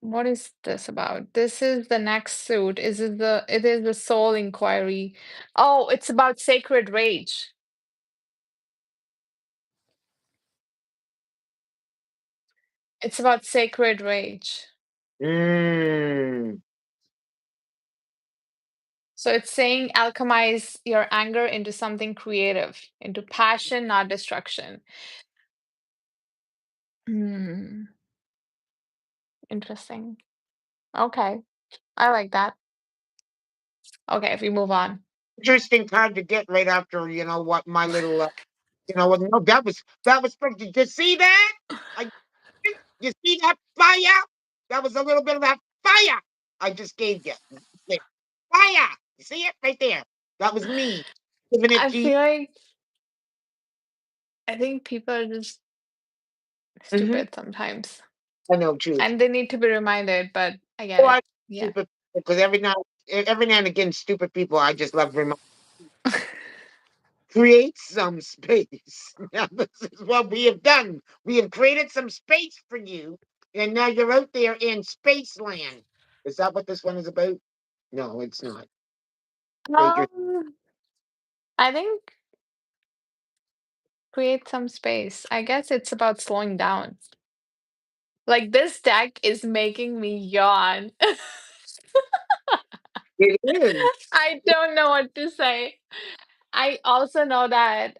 What is this about? This is the next suit. It is the soul inquiry. Oh, it's about sacred rage. It's about sacred rage.
Mm.
So it's saying alchemize your anger into something creative, into passion, not destruction. Hmm, interesting. Okay, I like that. Okay, if we move on.
Interesting card to get right after, what, my little, what, no, that was pretty. You see that? I, you see that fire? That was a little bit of that fire I just gave you. There. Fire! You see it right there? That was me giving it
I
to you.
feel like I think people are just
Hmm.
stupid sometimes,
I know, truth.
and they need to be reminded. But I get
Oh, I
it. Yeah.
stupid because every now and again, stupid people I just love reminding. Create some space. Now, this is what we have done. We have created some space for you, and now you're out there in space land. Is that what this one is about? No, it's not. Create your.
Um, I think create some space. I guess it's about slowing down. Like this deck is making me yawn.
It is.
I don't know what to say. I also know that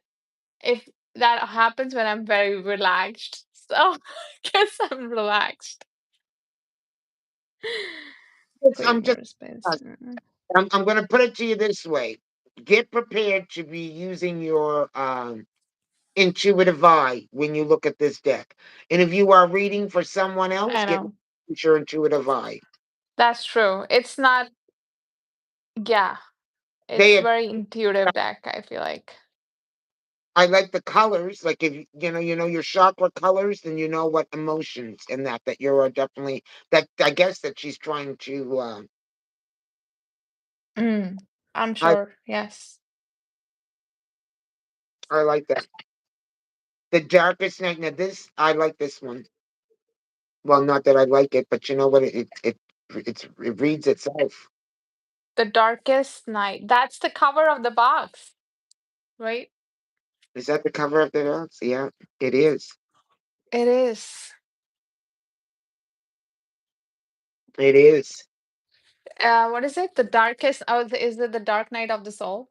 if that happens when I'm very relaxed. So I guess I'm relaxed.
I'm
Create
just.
more space. Mm.
I'm going to put it to you this way: get prepared to be using your intuitive eye when you look at this deck. And if you are reading for someone else,
I
get
know.
your intuitive eye.
That's true. It's not, yeah,
They
it's
have,
very intuitive deck, I feel like.
I like the colors. Like if you know your chakra colors, then you know what emotions and that you're definitely that. I guess that she's trying to.
Mm, I'm
I
sure. Yes.
I like that. The darkest night. Now this I like this one. Well, not that I like it, but you know what? It reads itself.
The Darkest Night. That's the cover of the box, right?
Is that the cover of the box? Yeah, it is.
It is.
It is.
What is it? The darkest. Oh, is it the Dark Night of the Soul?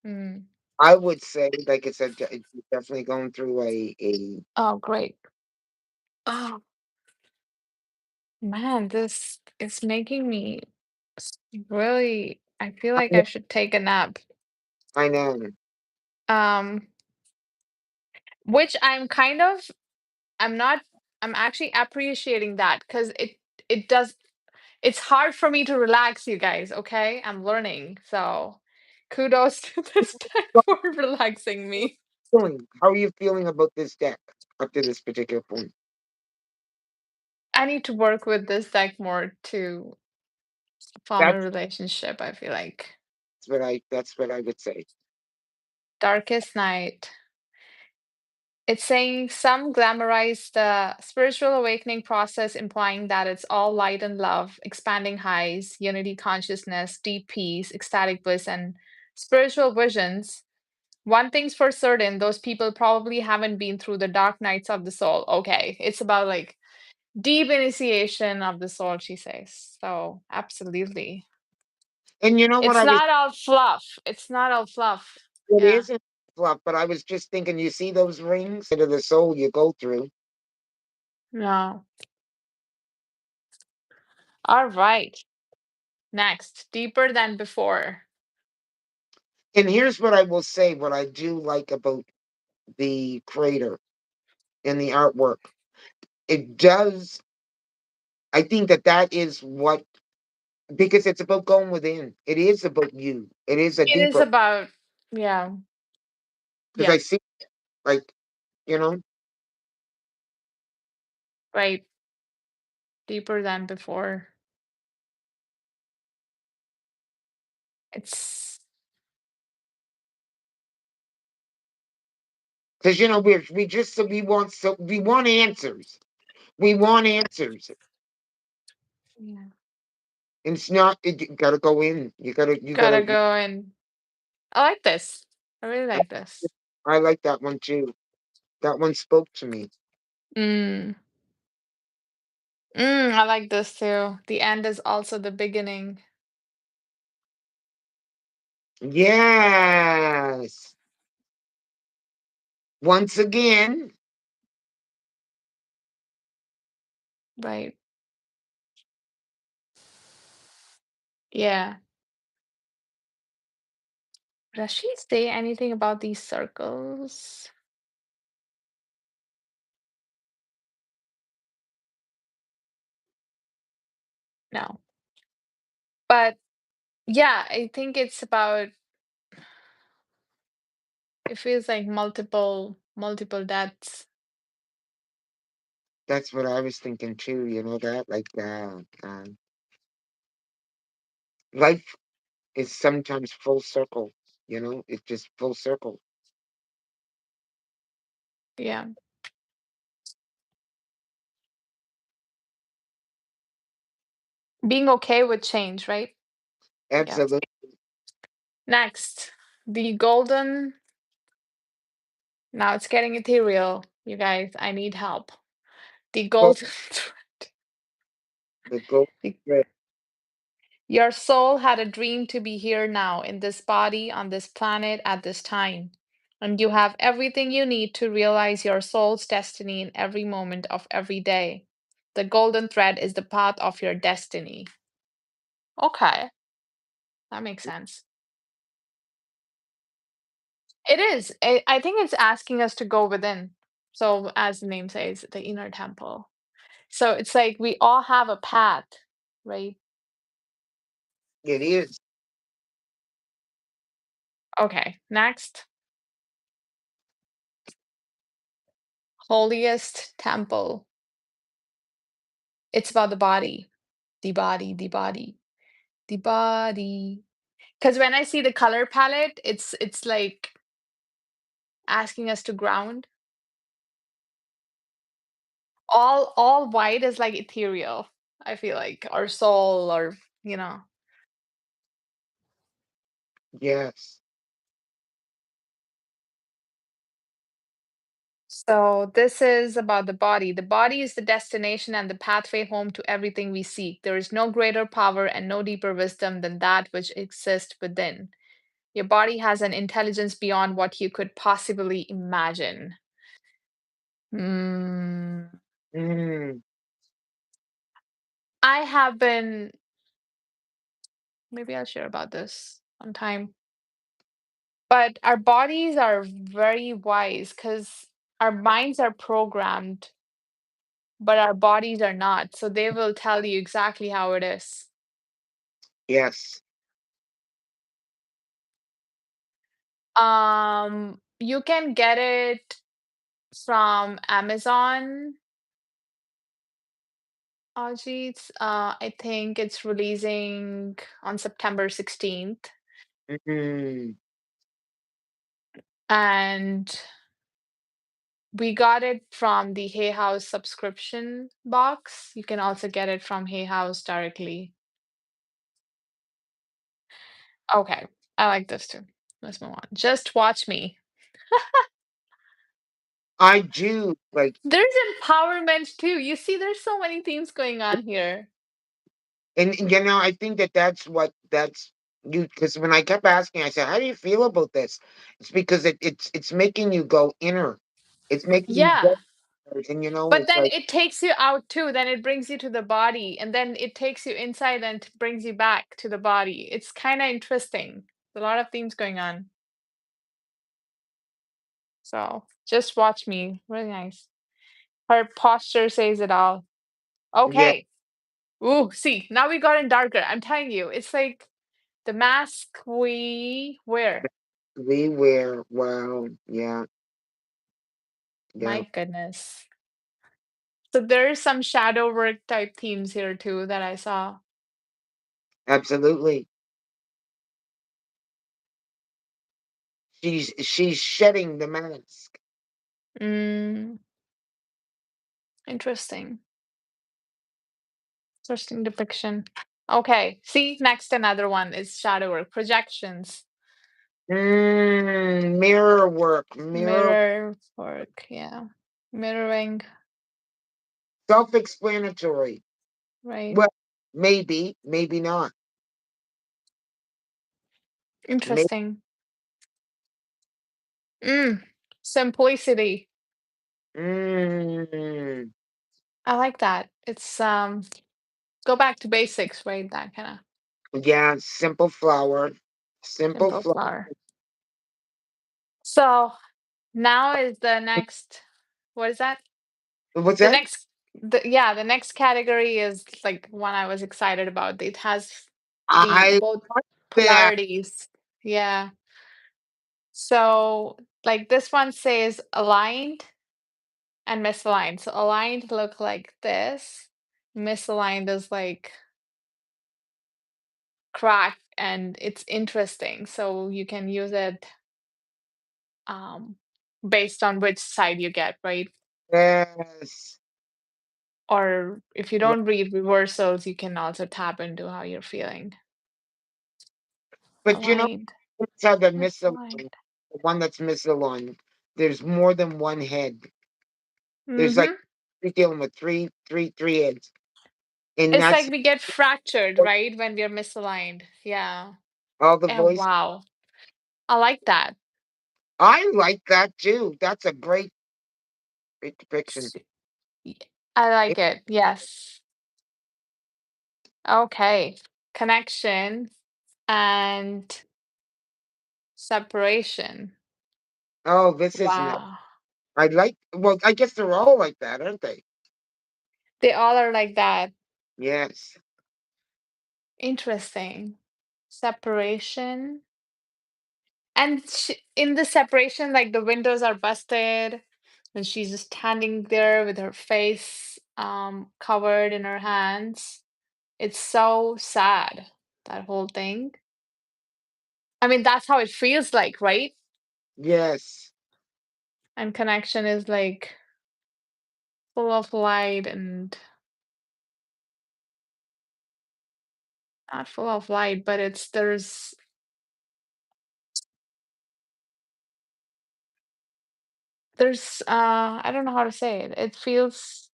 Mm.
I would say, like I said, it's definitely going through a.
Oh, great. Oh, man, this is making me really. I feel
I
like
know.
I should take a nap.
I know.
Um, which I'm kind of. I'm not. I'm actually appreciating that because it does. It's hard for me to relax, you guys. Okay, I'm learning. So, kudos to this deck for relaxing me.
How are you feeling about this deck up to this particular point?
I need to work with this deck more to form a
That's
relationship, I feel like.
that's what I would say.
Darkest Night. It's saying some glamorize the spiritual awakening process, implying that it's all light and love, expanding highs, unity consciousness, deep peace, ecstatic bliss, and spiritual visions. One thing's for certain, those people probably haven't been through the dark nights of the soul. Okay, it's about like deep initiation of the soul, she says. So, absolutely.
And you know what
It's
I was?
not all fluff. It's not all fluff.
It
Yeah.
isn't fluff, but I was just thinking. You see those rings into the soul you go through.
No. All right. Next, deeper than before.
And here's what I will say: what I do like about the creator and the artwork, it does. I think that is what because it's about going within. It is about you. It is a
It is
deeper
about, yeah,
because
yeah,
I see like you know
right. Deeper than before. It's,
because we just we want answers. We want answers.
yeah.
It's not. You gotta go in. You
Gotta
gotta.
go and I like this. I really like this.
I like that one too. That one spoke to me.
Mm. I like this too. The end is also the beginning.
Yes. Once again,
Right. Yeah. Does she say anything about these circles? No. But yeah, I think it's about, it feels like multiple deaths.
that's what I was thinking too. You know that life is sometimes full circle. It's just full circle.
Yeah. Being okay with change, right? Yeah.
Absolutely.
Next, the golden. Now it's getting ethereal. You guys, I need help. The
Well,
golden thread.
the gold
The-
thread.
Your soul had a dream to be here now, in this body, on this planet, at this time. And you have everything you need to realize your soul's destiny in every moment of every day. The golden thread is the path of your destiny. Okay, that makes sense. It is. I think it's asking us to go within. So, as the name says, the inner temple. So, it's like we all have a path, right?
It is.
Okay, next. Holiest temple. It's about the body. The body, the body, the body. Because when I see the color palette, it's like asking us to ground. All white is like ethereal. I feel like our soul, or you know.
Yes.
So this is about the body. The body is the destination and the pathway home to everything we seek. There is no greater power and no deeper wisdom than that which exists within. Your body has an intelligence beyond what you could possibly imagine. Mm,
Mm.
I have been, maybe I'll share about this on time. But our bodies are very wise because our minds are programmed, but our bodies are not. So they will tell you exactly how it is.
Yes.
You can get it from Amazon. Oh, geez. I think it's releasing on September 16th.
Mm.
And we got it from the Hay House subscription box. You can also get it from Hay House directly. Okay, I like this too. Let's move on. Just watch me.
I do like,
There's empowerment too. You see, there's so many themes going on here.
and I think that's you, because when I kept asking, I said, "How do you feel about this?" It's because it's making you go inner. It's making you
Yeah.
go, and
But
it's
then
like
it takes you out too. Then it brings you to the body, and then it takes you inside and brings you back to the body. It's kind of interesting. A lot of themes going on. So just watch me. Really nice. Her posture says it all.
yeah,
Okay. Ooh, see, now we got in darker. I'm telling you, it's like the mask we wear.
we wear. Wow, yeah, yeah,
My goodness. So there's some shadow work type themes here too that I saw.
absolutely. She's shedding the mask.
Mm, interesting. Interesting depiction. Okay, see, next another one is shadow work, projections,
Mirror work, mirror,
mirror work, yeah. Mirroring,
self-explanatory.
right?
Well, maybe, maybe not. Maybe,
Interesting. Mm, simplicity.
mm,
I like that. It's go back to basics, right? That kind of
yeah, simple flower, simple
simple
flower.
flower. So now is the next, what is that?
What's
The
that?
next, the next category is like one I was excited about. It has the
I
both
like that.
polarities. Yeah. So like this one says aligned and misaligned. So aligned look like this. Misaligned is like cracked and it's interesting. So you can use it um, based on which side you get, right?
Yes.
Or if you
Right.
don't read reversals, you can also tap into how you're feeling.
But
Aligned,
it's how the
misaligned.
misaligned, the one that's misaligned, there's more than one head. There's like
Mm-hmm.
you're dealing with three heads. And
It's
that's
like we get fractured, right, when we're misaligned. Yeah.
all the
Oh,
voice.
wow. I like that.
I like that too. That's a great depiction.
S- y- I like it. Yes. Okay. Connection and separation.
Oh, this is nice.
Wow.
Well, I guess they're all like that, aren't they?
They all are like that.
Yes.
Interesting. Separation. And in the separation, like the windows are busted, and she's just standing there with her face covered in her hands. It's so sad, that whole thing. I mean, that's how it feels like, right?
Yes.
And connection is like full of light and not full of light, but there's I don't know how to say it. It feels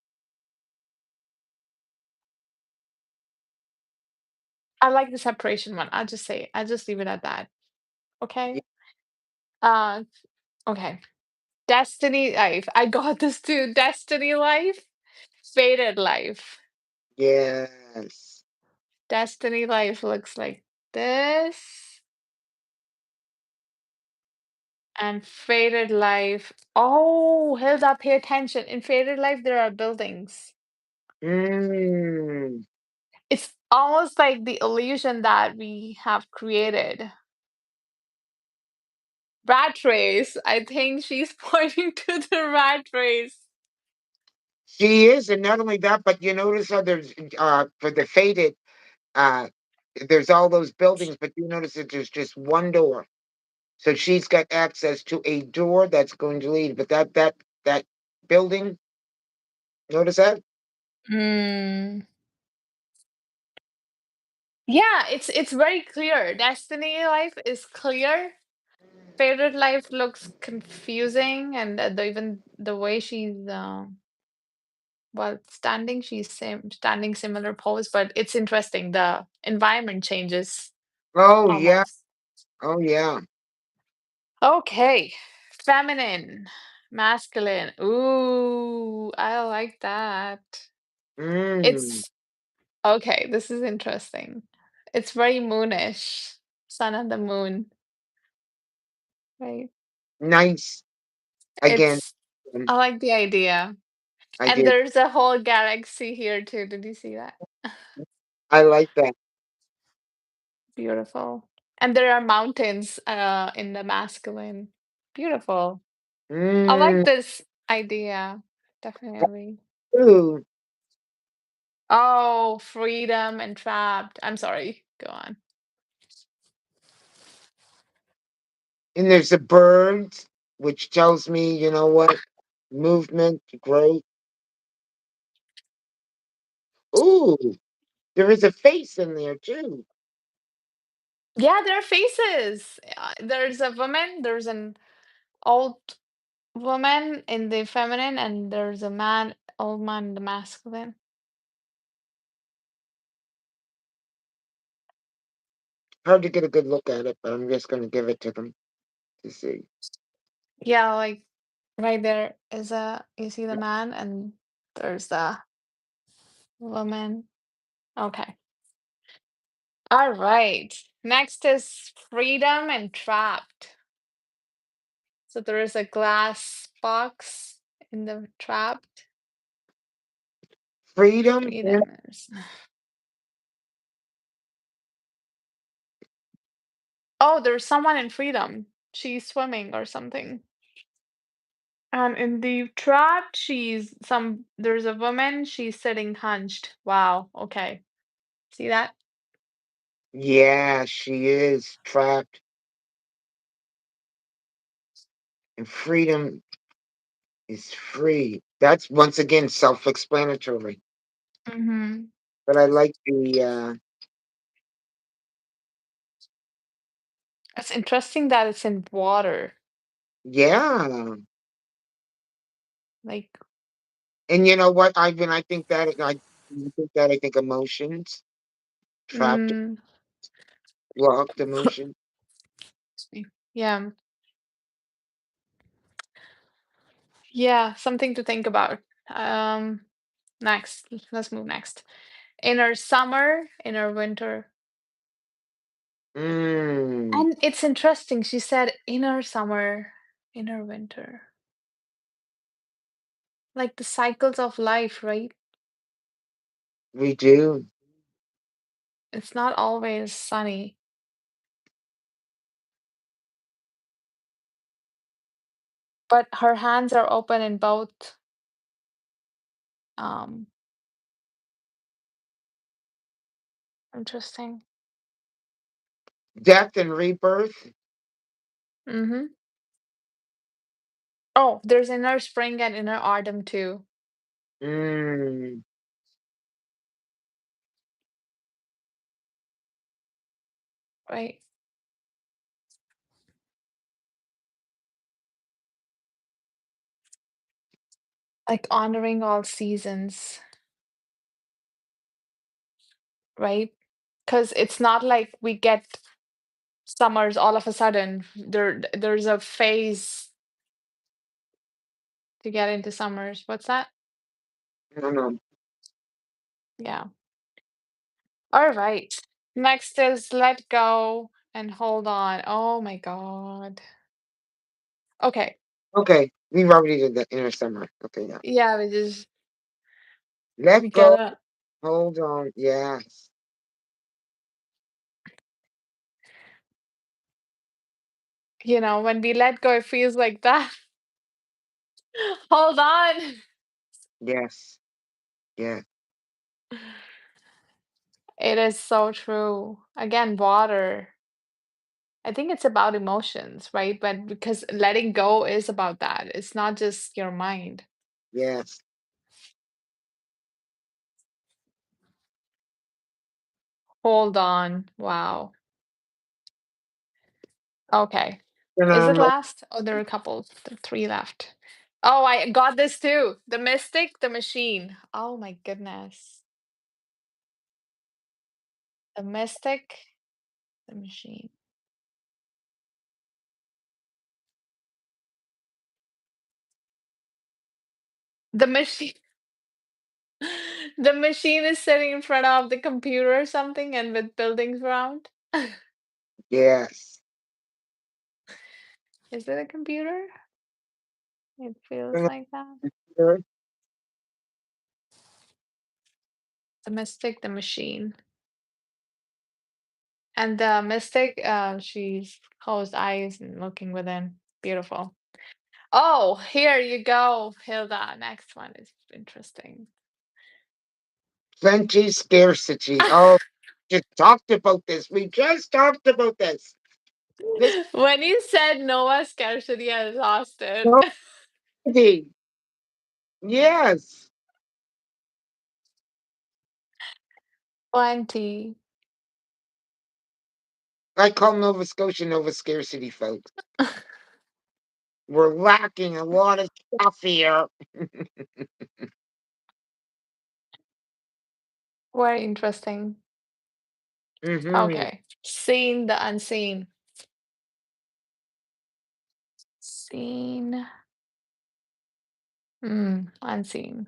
I like the separation one. I'll just leave it at that. Okay?
y-
Uh okay. Destiny life. I got this too. Destiny life, fated life.
Yes.
Destiny life looks like this. And fated life. Oh, Hilda, pay attention. In fated life, there are buildings.
Mm.
It's almost like the illusion that we have created. Rat race. I think she's pointing to the rat race.
She is, and not only that, but you notice how there's for the faded, uh there's all those buildings, but you notice that there's just one door. So she's got access to a door that's going to lead. But that building, notice that?
Hmm. Yeah, it's very clear. Destiny life is clear. Favorite life looks confusing, and even the way she's well standing, she's same standing similar pose, but it's interesting. The environment changes
Oh yeah.
almost.
Oh yeah.
Okay, feminine, masculine. Ooh, I like that.
Mm.
It's okay. This is interesting. It's very moonish, sun and the moon, right?
Nice. Again,
It's I like the idea.
I
And
did.
there's a whole galaxy here too. Did you see that?
I like that.
Beautiful. And there are mountains in the masculine. Beautiful. I like
Mm.
this idea. Definitely.
Ooh.
Oh, freedom and trapped. I'm sorry. Go on.
And there's the birds, which tells me, you know what? Movement, growth. Ooh, there is a face in there too.
Yeah, there are faces. There's a woman, there's an old woman in the feminine, and there's a man, old man in the masculine.
Hard to get a good look at it, but I'm just gonna give it to them to see.
Yeah, like right there is you see the man, and there's the woman. Okay. All right. Next is freedom and trapped. So there is a glass box in the trapped.
Freedom. Yeah.
Freedom is. Oh, there's someone in freedom. She's swimming or something. And in the trapped, there's a woman, she's sitting hunched. Wow. Okay. See that?
Yeah, she is trapped, and freedom is free. That's once again self-explanatory.
Hmm.
But I like the
It's interesting that it's in water.
yeah.
Like,
And you know what? When I think that I think emotions, trapped,
mm,
locked emotion.
excuse me. Yeah, yeah, something to think about. Um, Next, let's move next. Inner summer, inner winter.
Mm,
And it's interesting. She said inner summer, inner winter. Like the cycles of life, right?
we do.
It's not always sunny, but her hands are open in both. Um, Interesting.
Death and rebirth.
Mm-hmm. Oh, there's inner spring and inner autumn too,
Mm,
right? Like honoring all seasons, right? Because it's not like we get summers all of a sudden. There's a phase to get into summers. What's that?
no, no.
Yeah. All right. Next is let go and hold on. Oh my God. Okay.
Okay, we've already did the inner summer. Okay, yeah.
Yeah, we
Let go.
gotta,
Hold on. Yes.
when we let go, it feels like that. Hold on.
Yes. Yes.
It is so true. Again, water. I think it's about emotions, right? But because letting go is about that. It's not just your mind.
Yes.
Hold on. Wow. Okay. Is it
Um,
last? Oh, there are a couple, three left. Oh, I got this too. The Mystic, the Machine. Oh my goodness. The Mystic, the Machine. The machine. The machine is sitting in front of the computer or something and with buildings around.
yes.
Is it a computer? It feels like that. The Mystic, the Machine. And the Mystic, she's closed eyes and looking within. Beautiful. Oh, here you go, Hilda. Next one is interesting.
Plenty, scarcity. Oh, just talked about this. We just talked about this. This
When you said Noah scarcity, I lost it.
nobody. Yes.
Plenty.
I call Nova Scotia Nova Scarcity, folks. We're lacking a lot of stuff here.
Very interesting.
Hmm.
Okay. Seen the unseen. Seen. Unseen.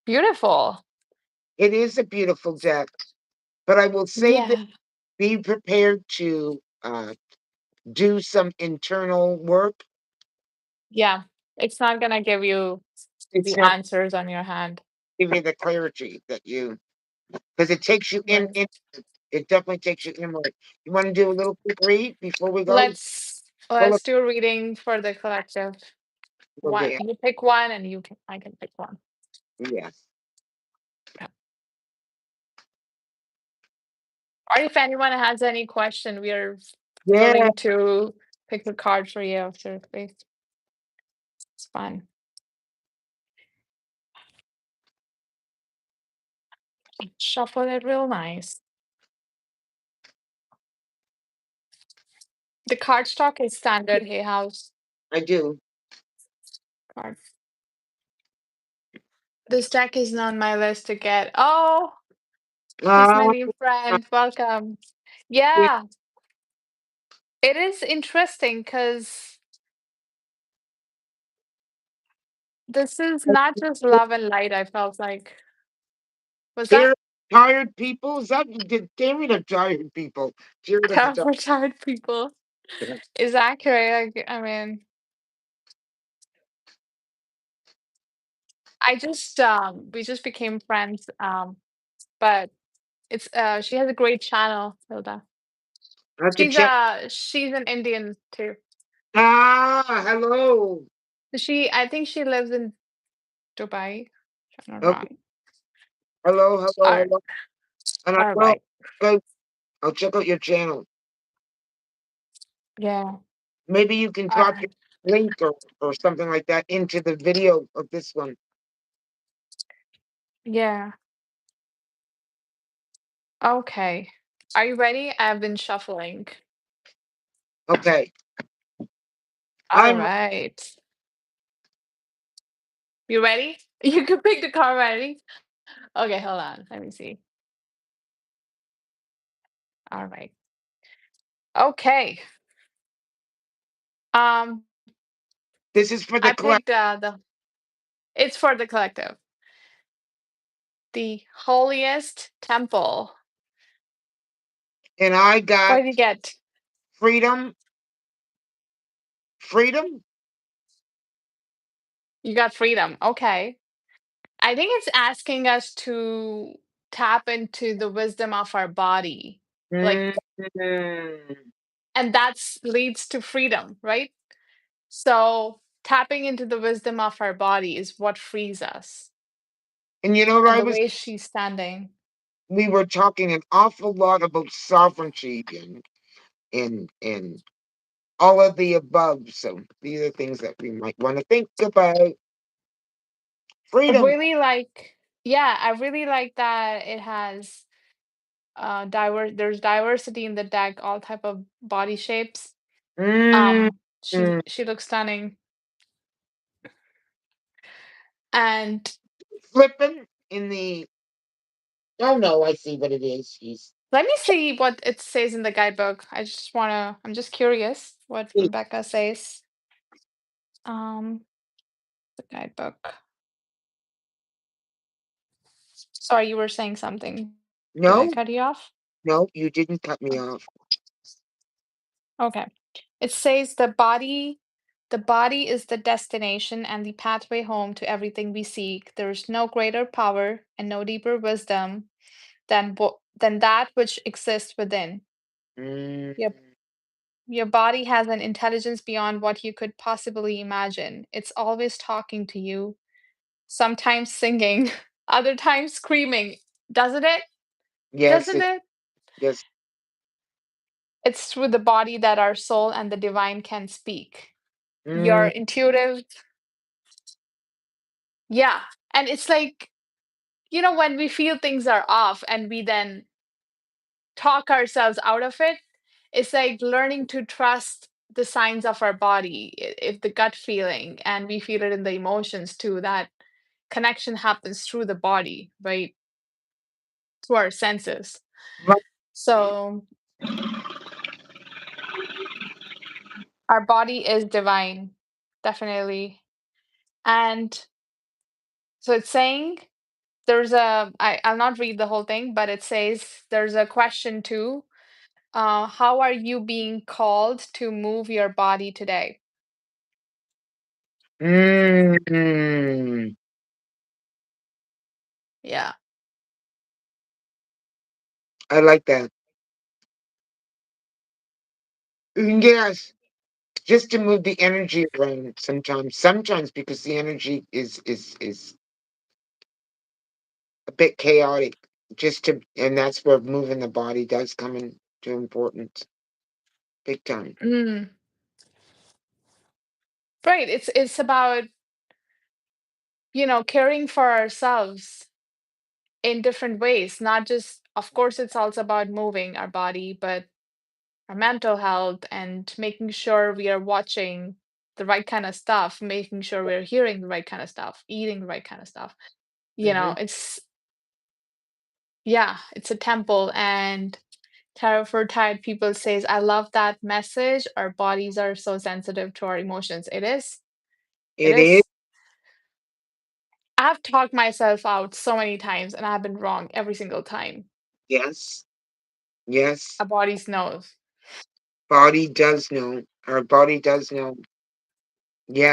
Beautiful.
It is a beautiful deck, but I will say that
Yeah.
be prepared to do some internal work.
Yeah. It's not gonna give you
It's
the
not
answers on your hand.
give you the clarity that you because it takes you
Right.
in. It definitely takes you inward. You want to do a little quick read before we go? Pull
Let's
up.
do a reading for the collective. One,
Okay.
you pick one and I can pick one.
Yes.
Yeah. Or if anyone has any question, we are
Yeah,
willing to pick the card for you. Seriously, it's fun. Shuffle it real nice. The card stock is standard Hay House
I do.
card. This deck is on my list to get. Oh, she's my
Uh,
new friend. Welcome. Yeah, it is interesting because this is not just love and light. I felt like was that
Tired, tired people. Is that damn it? Of tired people. Tired of the
for tired people? Is accurate. I mean, I just we just became friends. But it's she has a great channel, Hilda.
I have to check.
She's an Indian too.
Ah, hello.
I think she lives in Dubai, if I'm not
Okay,
wrong.
hello, hello,
All,
hello. And I
all
will
right.
go. I'll check out your channel.
Yeah.
Maybe you can
All
drop
right.
your link or something like that into the video of this one.
Yeah. Okay. Are you ready? I've been shuffling.
Okay.
All
I'm
right. You ready? You can pick the card ready. Okay, hold on. Let me see. All right. Okay. Um,
this is for the
I
class.
picked the it's for the collective. The holiest temple.
And I
What
got
did you get?
freedom. Freedom?
You got freedom. Okay. I think it's asking us to tap into the wisdom of our body. Like,
Mm.
and that's leads to freedom, right? So tapping into the wisdom of our body is what frees us.
And you know,
And
I
the
was
way she's standing.
we were talking an awful lot about sovereignty and all of the above. So these are things that we might want to think about.
I
Freedom.
really like, yeah, I really like that it has there's diversity in the deck, all type of body shapes.
Mm.
She looks stunning. And
Flipping in the. Oh no, I see what it is. He's.
let me see what it says in the guidebook. I'm just curious what Rebecca says. The guidebook. Sorry, you were saying something. Did I
No,
cut you off?
no, you didn't cut me
Oh,
off.
okay. It says the body is the destination and the pathway home to everything we seek. There is no greater power and no deeper wisdom than that which exists within.
Mm.
Your your body has an intelligence beyond what you could possibly imagine. It's always talking to you, sometimes singing, other times screaming. Doesn't it?
Yes,
Doesn't it?
yes.
It's through the body that our soul and the divine can speak. Your
Mm.
intuitive, yeah. And it's like, when we feel things are off and we then talk ourselves out of it, it's like learning to trust the signs of our body, if the gut feeling, and we feel it in the emotions too. That connection happens through the body, right? Through our senses.
Right.
So our body is divine, definitely. And so it's saying I'll not read the whole thing, but it says there's a question too. How are you being called to move your body today?
Mm.
Yeah.
I like that. Yes, just to move the energy around sometimes. Sometimes because the energy is a bit chaotic. just to, and that's where moving the body does come into importance, big time.
Mm. Right. It's about, caring for ourselves in different ways. Not just, of course, it's also about moving our body, but our mental health and making sure we are watching the right kind of stuff, making sure we're hearing the right kind of stuff, eating the right kind of stuff.
Hmm.
It's yeah, it's a temple. And Tarot for Tired People says, I love that message. Our bodies are so sensitive to our emotions. It is. It
It is.
is. I've talked myself out so many times and I've been wrong every single time.
Yes. Yes.
Our bodies knows.
Body does know. Our body does know.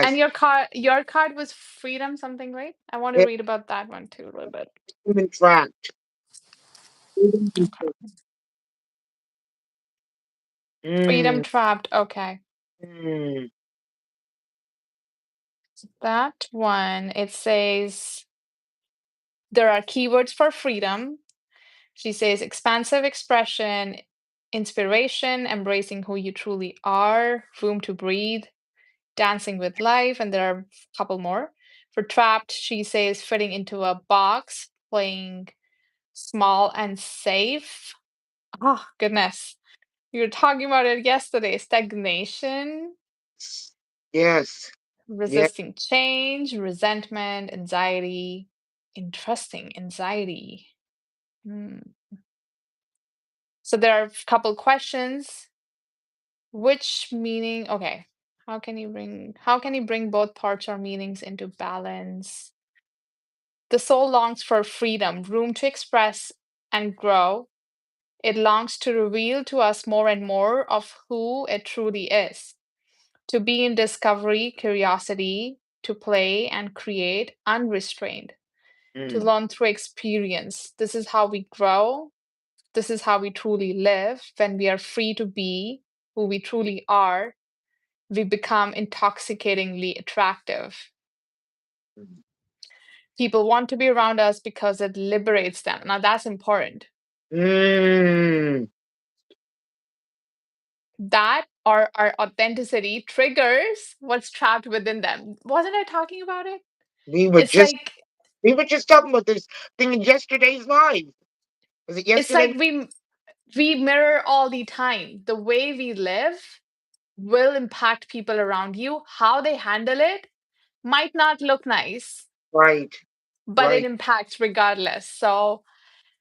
And
Yes.
your card was freedom something, right? I want to
It's
read about that one too a little bit.
human trapped.
Okay. Freedom
Mm,
trapped. Okay.
mm,
That one, it says there are keywords for freedom. She says expansive expression, inspiration, embracing who you truly are, room to breathe, dancing with life, and there are a couple more. For trapped, she says fitting into a box, playing small and safe. Oh, goodness. We were talking about it yesterday. Stagnation,
yes. Yes.
resisting change, resentment, anxiety, interesting anxiety. Hmm. So there are a couple questions. Which meaning? Okay. How can you bring both parts or meanings into balance? The soul longs for freedom, room to express and grow. It longs to reveal to us more and more of who it truly is. To be in discovery, curiosity, to play and create unrestrained, to
Mm,
learn through experience. This is how we grow. This is how we truly live. When we are free to be who we truly are, we become intoxicatingly attractive.
mm,
People want to be around us because it liberates them. Now, that's important.
mm.
That or our authenticity triggers what's trapped within them. Wasn't I talking about it?
We were
It's
just
like
we were just talking about this thing in yesterday's live. Was it
it's
yesterday?
like we mirror all the time. The way we live will impact people around you. How they handle it might not look nice,
Right.
but it
Right.
impacts regardless. So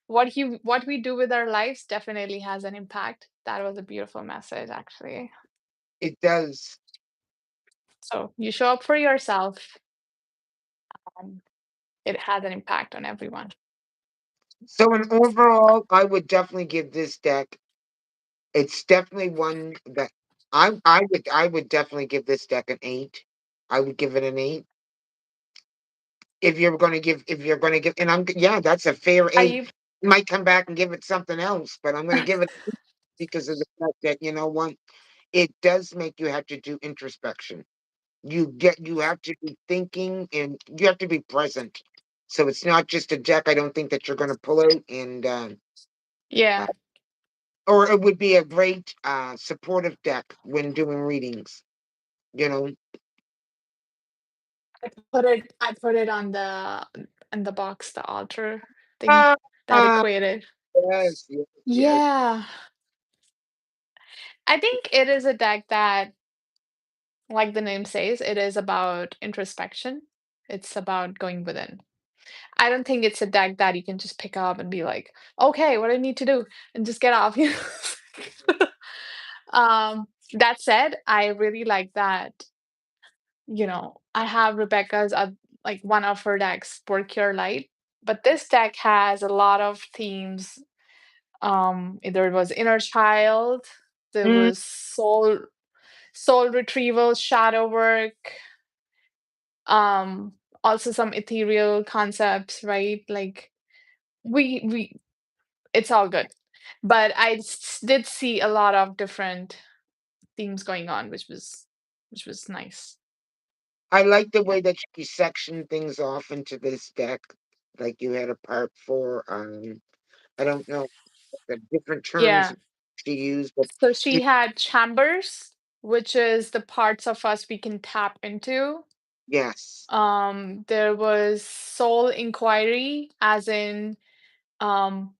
what we do with our lives definitely has an impact. That was a beautiful message, actually.
It does.
So you show up for yourself, um, it has an impact on everyone.
So, in overall, I would definitely give this deck. It's definitely one that I would definitely give this deck an 8. I would give it an 8. If you're gonna give, and yeah, that's a fair
Are
8.
you
Might come back and give it something else, but I'm gonna give it because of the fact that what, it does make you have to do introspection. You have to be thinking and you have to be present. So it's not just a deck. I don't think that you're gonna pull out and uh,
Yeah,
or it would be a great supportive deck when doing readings. You know.
I put it on the box, the altar thing
Ah,
that
ah,
equated.
yes, yes, yes.
Yeah. I think it is a deck that, like the name says, it is about introspection. It's about going within. I don't think it's a deck that you can just pick up and be like, okay, what do I need to do? And just get off, that said, I really like that, I have Rebecca's like one of her decks, Work Your Light. But this deck has a lot of themes. There was inner child, there
Mm,
was soul retrieval, shadow work, um, also some ethereal concepts, right? Like we it's all good. But did see a lot of different themes going on, which was nice.
I like the
Yeah.
way that you section things off into this deck. Like you had a part for I don't know the different terms
Yeah.
she used, but
So
she
she had chambers, which is the parts of us we can tap into.
yes.
There was soul inquiry, as in um,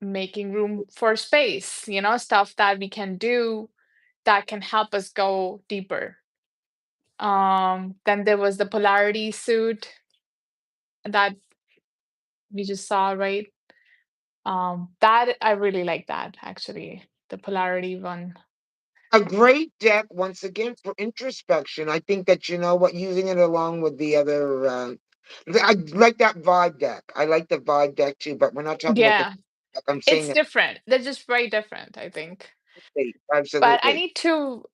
making room for space, stuff that we can do that can help us go deeper. Then there was the polarity suit that we just saw, right? That I really like that actually, the polarity one.
A great deck once again for introspection. I think that you know what, using it along with the other I like that vibe deck. I like the vibe deck too, but we're not talking about the
Yeah,
deck. I'm saying
it's
that
different. They're just very different, I think. But
absolutely.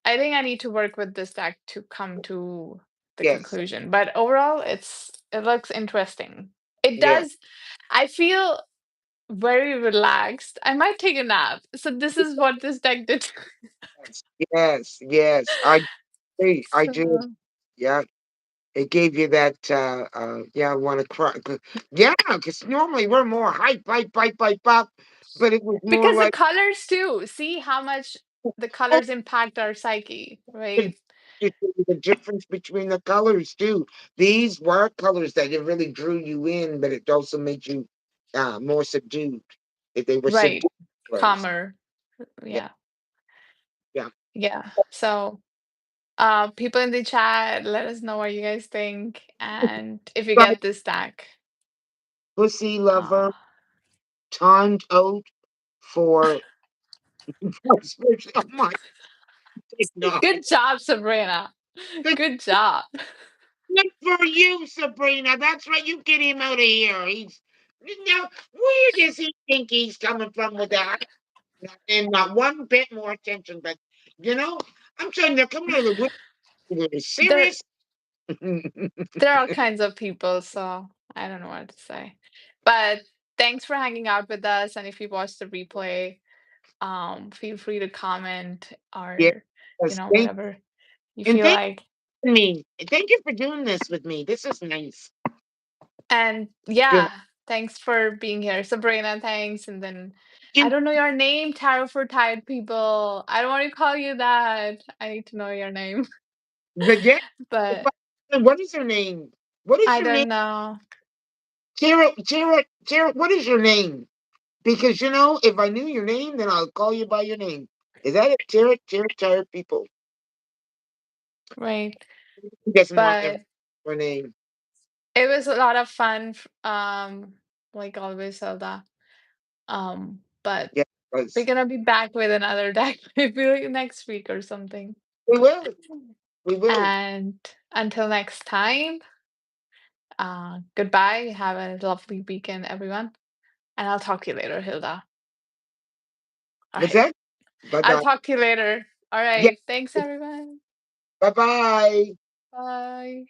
I think I need to work with this deck to come to the
Yes.
conclusion. But overall, it looks interesting. It
Yeah.
does. I feel very relaxed. I might take a nap. So this is what this deck did.
Yes. Yes. Yes. I agree. I do.
So
Yeah. It gave you that yeah, I wanna cry. Yeah, because normally we're more hype, hype, hype, hype up, but it was more
because the
like
colors too. See how much the
oh,
colors impact our psyche,
it
right?
it showed you the difference between the colors too. These were colors that it really drew you in, but it also made you more subdued. If they were
Right.
subdued colors.
Calmer.
Yeah,
Yeah.
yeah.
Yeah. So people in the chat, let us know what you guys think and if you
But
get this stack.
pussy
Uh,
lover timed out for, for spiritual. Oh my God.
good job, Sabrina. Good job.
Good for you, Sabrina. That's right. You get him out of here. He's now. Where does he think he's coming from with that? And not one bit more attention. But you know, I'm trying to come out of the wood.
There
Serious.
there are all kinds of people, so I don't know what to say. But thanks for hanging out with us. And if you watch the replay, feel free to comment
Yes.
or
Thank
whatever you
and
feel
thank
like.
me. Thank you for doing this with me. This is nice.
And
You
yeah, thanks for being here. Sabrina, thanks. And then I
know,
don't know your name, Tarot for Tired People. I don't want to call you that. I need to know your name.
but yeah.
But
What is her name? What is
I
your name?
don't know.
Tara. What is your name? Because you know, if I knew your name, then I'll call you by your name. Is that it? Tara, people.
Right.
He doesn't want
But
her name.
it was a lot of fun. Like always, Hilda. But
Yeah,
we're
because
gonna be back with another deck maybe like next week or something.
we will. We will.
And until next time, goodbye. Have a lovely weekend, everyone. And I'll talk to you later, Hilda. All
What's
right.
that? Bye
I'll
bye.
talk to you later. All
Yeah.
right. Thanks, everyone.
Bye bye.
Bye.